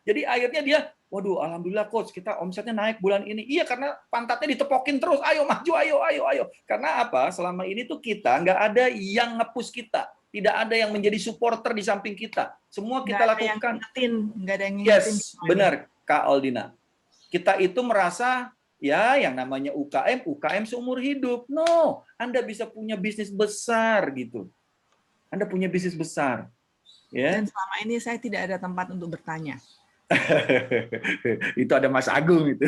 Jadi akhirnya dia, waduh, alhamdulillah coach, kita omsetnya naik bulan ini. Iya, karena pantatnya ditepokin terus, ayo maju, ayo. Karena apa? Selama ini tuh kita nggak ada yang nge-push kita, tidak ada yang menjadi supporter di samping kita. Semua kita lakukan.
Nggak ada yang ngingetin.
Yes, benar Kak Oldina. Kita itu merasa ya yang namanya UKM seumur hidup. No, Anda bisa punya bisnis besar gitu. Anda punya bisnis besar. Ya.
Dan selama ini saya tidak ada tempat untuk bertanya.
Itu ada Mas Agung itu.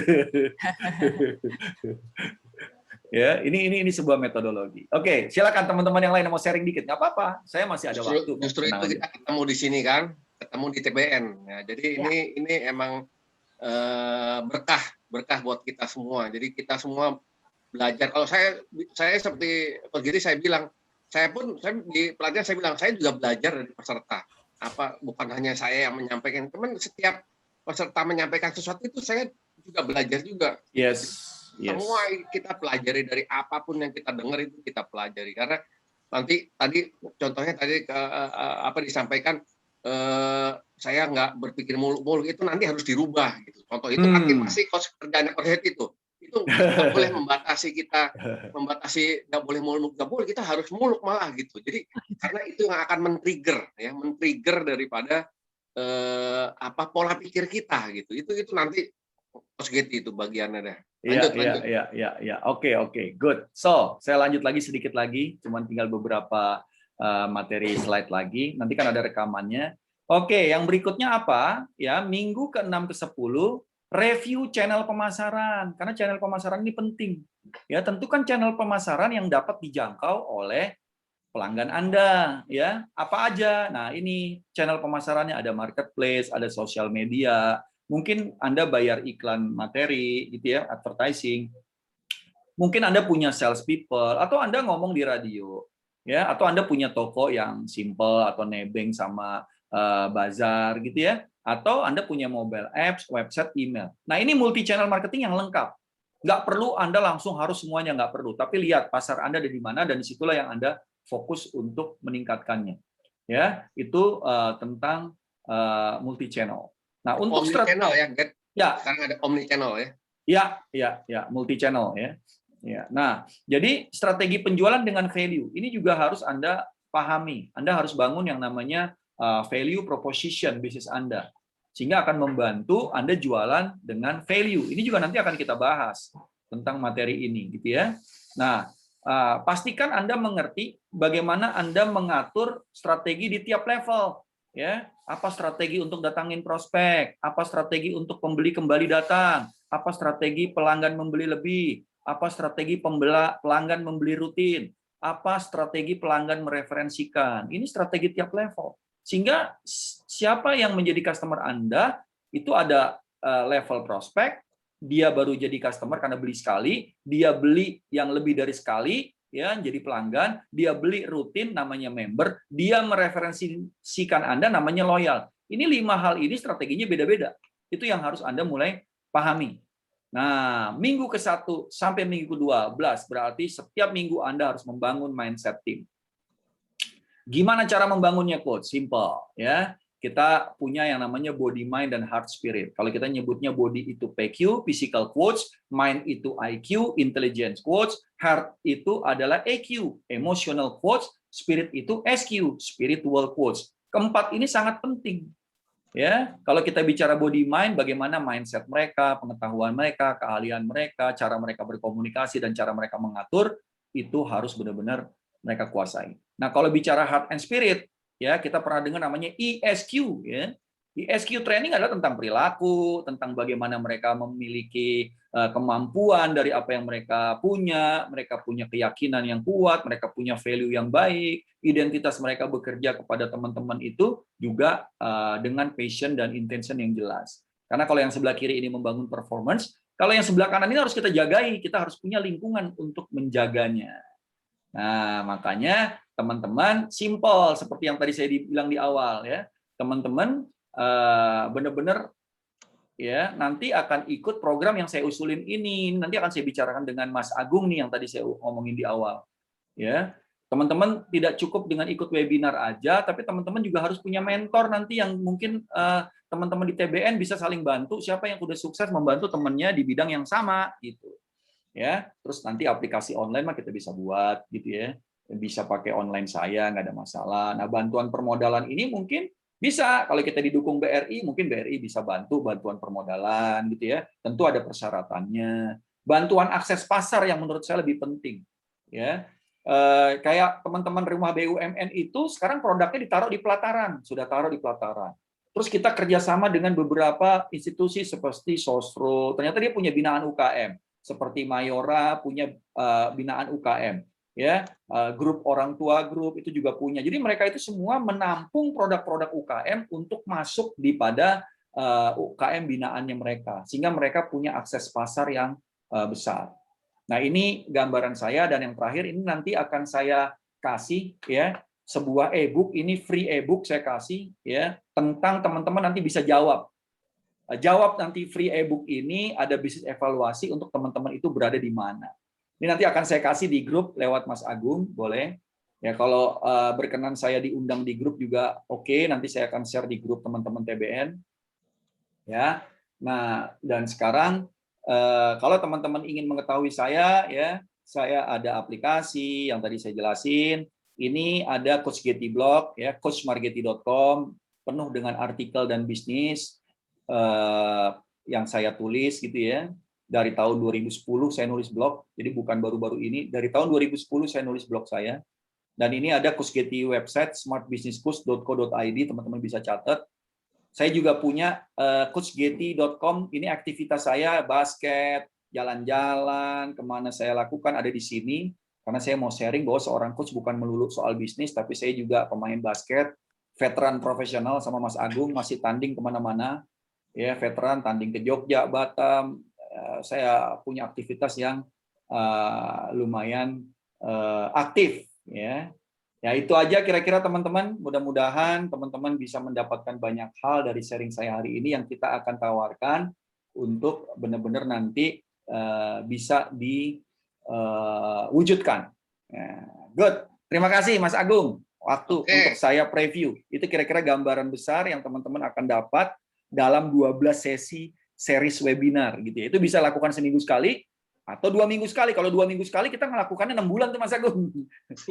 Ya, ini sebuah metodologi. Oke, silakan teman-teman yang lain yang mau sharing dikit. Nggak apa-apa, saya masih ada waktu.
Justru itu kita ketemu di sini kan, ketemu di TBN. Ya, jadi ini emang berkah buat kita semua. Jadi kita semua belajar. Kalau saya seperti Coach Giri saya bilang, saya di pelatihan saya bilang saya juga belajar dari peserta. Bukan hanya saya yang menyampaikan, teman setiap peserta menyampaikan sesuatu itu saya juga belajar juga.
Yes.
Semua kita pelajari, dari apapun yang kita dengar itu kita pelajari, karena nanti contohnya disampaikan saya nggak berpikir muluk-muluk, itu nanti harus dirubah gitu. Contoh itu nanti pasti kerjaan korset itu nggak boleh membatasi nggak boleh muluk, nggak boleh, kita harus muluk malah gitu. Jadi karena itu yang akan men-trigger daripada pola pikir kita gitu. Itu nanti Coach itu bagiannya deh. Lanjut.
Oke, good. So, saya lanjut lagi sedikit lagi, cuman tinggal beberapa materi slide lagi. Nanti kan ada rekamannya. Oke, yang berikutnya apa? Ya, minggu ke-6 ke-10 review channel pemasaran, karena channel pemasaran ini penting. Ya, tentukan channel pemasaran yang dapat dijangkau oleh pelanggan Anda, ya. Apa aja? Nah, ini channel pemasarannya, ada marketplace, ada sosial media. Mungkin Anda bayar iklan materi gitu ya, advertising. Mungkin Anda punya sales people, atau Anda ngomong di radio, ya, atau Anda punya toko yang simple atau nebeng sama bazar gitu ya, atau Anda punya mobile apps, website, email. Nah, ini multi channel marketing yang lengkap. Nggak perlu Anda langsung harus semuanya, nggak perlu. Tapi lihat pasar Anda ada di mana, dan disitulah yang Anda fokus untuk meningkatkannya. Ya, itu tentang multi channel. Nah, untuk
omni channel ya, Get.
Ya.
Sekarang ada omni channel ya.
Ya, multi channel ya. Ya. Nah, jadi strategi penjualan dengan value ini juga harus Anda pahami. Anda harus bangun yang namanya value proposition bisnis Anda, sehingga akan membantu Anda jualan dengan value. Ini juga nanti akan kita bahas tentang materi ini, gitu ya. Nah, pastikan Anda mengerti bagaimana Anda mengatur strategi di tiap level. Ya, apa strategi untuk datangin prospek, apa strategi untuk pembeli kembali datang, apa strategi pelanggan membeli lebih, apa strategi pelanggan membeli rutin, apa strategi pelanggan mereferensikan. Ini strategi tiap level. Sehingga siapa yang menjadi customer Anda itu ada level prospek, dia baru jadi customer karena beli sekali, dia beli yang lebih dari sekali, ya, jadi pelanggan, dia beli rutin namanya member, dia mereferensikan Anda namanya loyal. Ini 5 hal ini strateginya beda-beda. Itu yang harus Anda mulai pahami. Nah, minggu ke-1 sampai minggu ke-12 berarti setiap minggu Anda harus membangun mindset tim. Gimana cara membangunnya, Coach? Simple, ya. Kita punya yang namanya body, mind, dan heart spirit. Kalau kita nyebutnya body itu PQ, physical quotes, mind itu IQ, intelligence quotes, heart itu adalah EQ, emotional quotes, spirit itu SQ, spiritual quotes. Keempat ini sangat penting. Ya, kalau kita bicara body mind, bagaimana mindset mereka, pengetahuan mereka, keahlian mereka, cara mereka berkomunikasi dan cara mereka mengatur, itu harus benar-benar mereka kuasai. Nah, kalau bicara heart and spirit, ya, kita pernah dengar namanya ESQ, ya. ESQ training adalah tentang perilaku, tentang bagaimana mereka memiliki kemampuan dari apa yang mereka punya keyakinan yang kuat, mereka punya value yang baik, identitas mereka bekerja kepada teman-teman itu juga dengan passion dan intention yang jelas. Karena kalau yang sebelah kiri ini membangun performance, kalau yang sebelah kanan ini harus kita jagai, kita harus punya lingkungan untuk menjaganya. Nah, makanya teman-teman simple seperti yang tadi saya bilang di awal ya. Teman-teman benar-benar ya nanti akan ikut program yang saya usulin ini. Nanti akan saya bicarakan dengan Mas Agung nih yang tadi saya ngomongin di awal. Ya. Teman-teman tidak cukup dengan ikut webinar aja, tapi teman-teman juga harus punya mentor nanti yang mungkin teman-teman di TBN bisa saling bantu, siapa yang sudah sukses membantu temannya di bidang yang sama gitu. Ya, terus nanti aplikasi online mah kita bisa buat gitu ya, bisa pakai online saya, nggak ada masalah. Nah, bantuan permodalan ini mungkin bisa kalau kita didukung BRI, mungkin BRI bisa bantu bantuan permodalan gitu ya. Tentu ada persyaratannya. Bantuan akses pasar yang menurut saya lebih penting ya. Kayak teman-teman rumah BUMN itu sekarang produknya ditaruh di pelataran, sudah taruh di pelataran. Terus kita kerjasama dengan beberapa institusi seperti Sosro. Ternyata dia punya binaan UKM, seperti Mayora punya binaan UKM, ya, grup orang tua grup itu juga punya. Jadi mereka itu semua menampung produk-produk UKM untuk masuk di pada UKM binaannya mereka, sehingga mereka punya akses pasar yang besar. Nah, ini gambaran saya, dan yang terakhir ini nanti akan saya kasih, ya, sebuah e-book, ini free e-book saya kasih, ya, tentang teman-teman nanti bisa jawab nanti free e-book ini, ada bisnis evaluasi untuk teman-teman itu berada di mana. Ini nanti akan saya kasih di grup lewat Mas Agung, boleh. Ya, kalau berkenan saya diundang di grup juga oke, nanti saya akan share di grup teman-teman TBN. Ya. Nah, dan sekarang kalau teman-teman ingin mengetahui saya, ya, saya ada aplikasi yang tadi saya jelasin. Ini ada Coach Getty Blog, ya, coachmargetty.com, penuh dengan artikel dan bisnis yang saya tulis gitu ya. Dari tahun 2010 saya nulis blog, jadi bukan baru-baru ini. Dari tahun 2010 saya nulis blog saya. Dan ini ada Coach Getty website smartbusinesscoach.co.id, teman-teman bisa catat. Saya juga punya coachgetty.com, ini aktivitas saya, basket, jalan-jalan, kemana saya lakukan ada di sini. Karena saya mau sharing bahwa seorang coach bukan melulu soal bisnis, tapi saya juga pemain basket, veteran profesional sama Mas Agung, masih tanding kemana-mana, ya, veteran tanding ke Jogja, Batam. Saya punya aktivitas yang lumayan aktif, ya. Ya, itu aja kira-kira teman-teman. Mudah-mudahan teman-teman bisa mendapatkan banyak hal dari sharing saya hari ini yang kita akan tawarkan untuk benar-benar nanti bisa diwujudkan. Good. Terima kasih Mas Agung. Waktu untuk saya preview. Itu kira-kira gambaran besar yang teman-teman akan dapat dalam 12 sesi series webinar gitu ya. Itu bisa lakukan seminggu sekali atau 2 minggu sekali. Kalau 2 minggu sekali kita ngelakukannya 6 bulan tuh Mas Agung.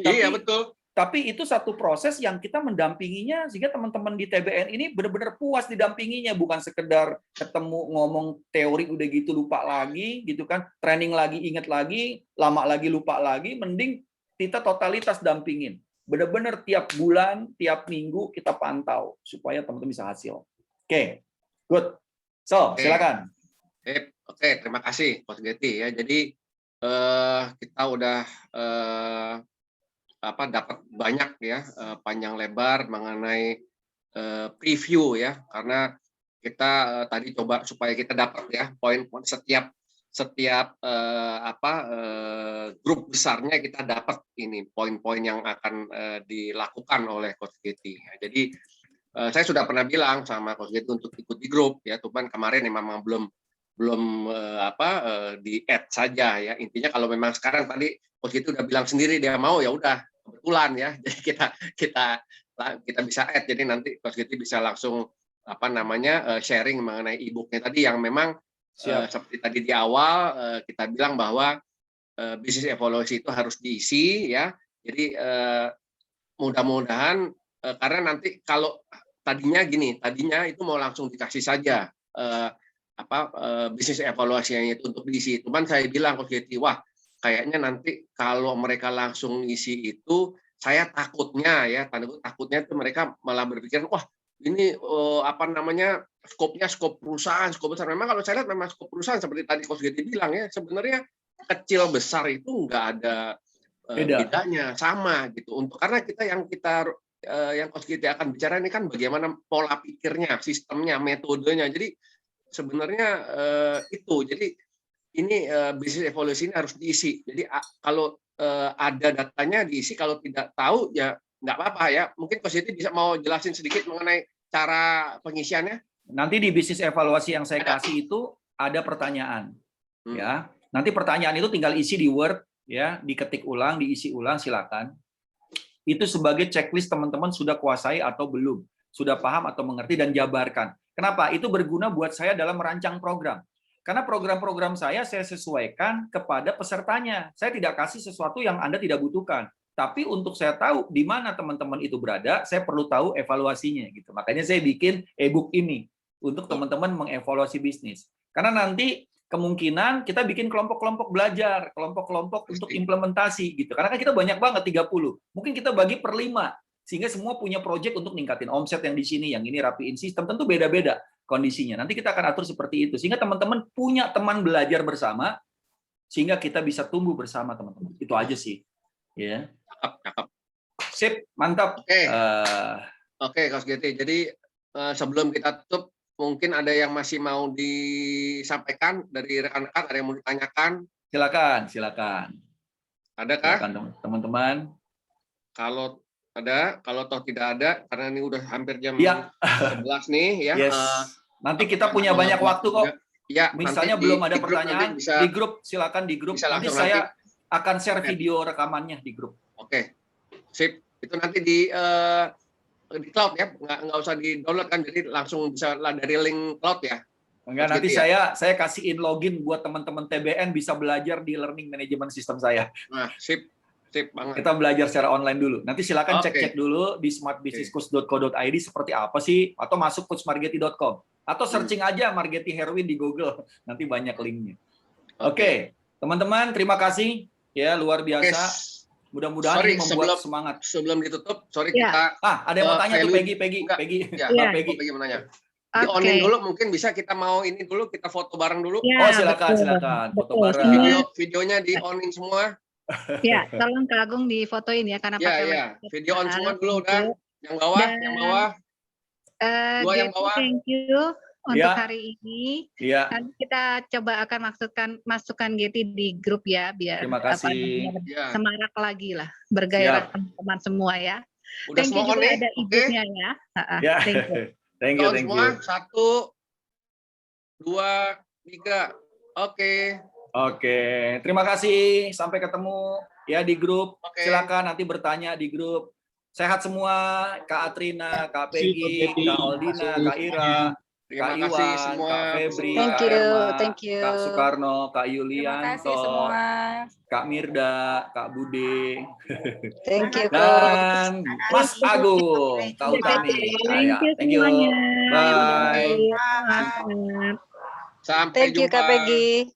Iya, betul.
Tapi itu satu proses yang kita mendampinginya sehingga teman-teman di TBN ini benar-benar puas didampinginya, bukan sekedar ketemu ngomong teori udah gitu lupa lagi gitu kan, training lagi ingat lagi, lama lagi lupa lagi, mending kita totalitas dampingin. Benar-benar tiap bulan, tiap minggu kita pantau supaya teman-teman bisa hasil. Oke. Good. So, silakan.
Oke, terima kasih Coach Getty ya. Jadi kita udah dapat banyak ya panjang lebar mengenai preview ya, karena kita tadi coba supaya kita dapat ya poin-poin setiap grup besarnya, kita dapat ini poin-poin yang akan dilakukan oleh Coach Getty. Ya. Jadi saya sudah pernah bilang sama Coach Getty untuk ikut di grup ya, cuman kemarin memang belum di add saja ya. Intinya kalau memang sekarang tadi Coach Getty udah bilang sendiri dia mau, ya udah kebetulan ya. Jadi kita bisa add. Jadi nanti Coach Getty bisa langsung sharing mengenai e-booknya tadi yang memang seperti tadi di awal kita bilang bahwa bisnis evaluasi itu harus diisi ya. Jadi mudah-mudahan karena nanti kalau tadinya itu mau langsung dikasih saja bisnis evaluasinya itu untuk diisi. Cuman saya bilang Coach Getty, wah kayaknya nanti kalau mereka langsung isi itu, saya takutnya itu mereka malah berpikir, wah ini skop perusahaan, skop besar. Memang kalau saya lihat memang skop perusahaan seperti tadi Coach Getty bilang ya, sebenarnya kecil besar itu nggak ada bedanya, sama gitu. Karena yang Coach Getty akan bicara ini kan bagaimana pola pikirnya, sistemnya, metodenya. Jadi sebenarnya jadi ini bisnis evaluasi ini harus diisi. Jadi kalau ada datanya diisi, kalau tidak tahu ya nggak apa-apa ya. Mungkin Coach Getty bisa mau jelasin sedikit mengenai cara pengisiannya.
Nanti di bisnis evaluasi yang saya kasih itu ada pertanyaan, ya. Nanti pertanyaan itu tinggal isi di Word, ya, diketik ulang, diisi ulang, silakan. Itu sebagai checklist teman-teman sudah kuasai atau belum, sudah paham atau mengerti dan jabarkan. Kenapa? Itu berguna buat saya dalam merancang program. Karena program-program saya sesuaikan kepada pesertanya. Saya tidak kasih sesuatu yang Anda tidak butuhkan. Tapi untuk saya tahu di mana teman-teman itu berada, saya perlu tahu evaluasinya gitu. Makanya saya bikin e-book ini untuk teman-teman mengevaluasi bisnis. Karena nanti kemungkinan kita bikin kelompok-kelompok belajar, kelompok-kelompok untuk implementasi gitu. Karena kan kita banyak banget 30. Mungkin kita bagi per 5. sehingga semua punya project untuk ningkatin omset yang di sini, yang ini rapiin sistem, tentu beda-beda kondisinya. Nanti kita akan atur seperti itu, sehingga teman-teman punya teman belajar bersama, sehingga kita bisa tumbuh bersama teman-teman. Itu aja sih. Ya.
Cakep.
Sip, mantap.
Oke, Coach Getty. Jadi sebelum kita tutup, mungkin ada yang masih mau disampaikan dari rekan-rekan, ada yang mau ditanyakan?
Silakan.
Adakah?
Silakan teman-teman.
Kalau ada, kalau toh tidak ada, karena ini udah hampir jam
ya.
11 nih ya.
Yes. Nanti kita punya banyak waktu kok.
Ya,
misalnya belum ada pertanyaan
bisa,
di grup, silakan di grup. Nanti saya akan share video rekamannya di grup.
Oke, sip. Itu nanti di cloud ya, nggak usah di download kan, jadi langsung bisa dari link cloud ya.
Enggak, nanti saya kasihin login buat teman-teman TBN bisa belajar di learning management system saya.
Nah, sip banget.
Kita belajar secara online dulu. Nanti silakan cek dulu di smartbusinesscoach.co.id seperti apa sih, atau masuk coachmargeti.com atau searching aja Margeti Herwin di Google. Nanti banyak linknya. Oke, teman-teman, terima kasih ya, luar biasa. Mudah-mudahan ini membuat semangat.
Sebelum ditutup, kita
ada yang mau tanya tuh Peggy.
Ya, Peggy mau nanya. Di onin dulu, mungkin bisa kita mau ini dulu, kita foto bareng dulu.
Oh, silakan foto bareng.
Videonya di onin semua.
Ya, tolong Kak Agung difotoin ya, karena pakai
video on semua dulu udah. Yang bawah. Dua yang bawah.
Thank you untuk hari ini. Nanti kita coba akan masukkan Getty di grup ya, biar
terima kasih.
Semarak lagi lah, bergairah teman-teman semua ya.
Udah
thank you juga ada ibunya ya.
Thank you.
Semua 1, 2, 3. Oke,
terima kasih. Sampai ketemu ya di grup. Silakan nanti bertanya di grup. Sehat semua, Kak Atrina, Kak Peggy, Kak Oldina, Kak Ira, Kak Iwan, Kak Febri, Kak Erma, Kak Soekarno, Kak Yulianto, Kak Mirda, Kak Bude, dan Mas Agung, Kak Utami.
Thank you semuanya.
Bye.
Sampai jumpa.
Thank you Kak Peggy.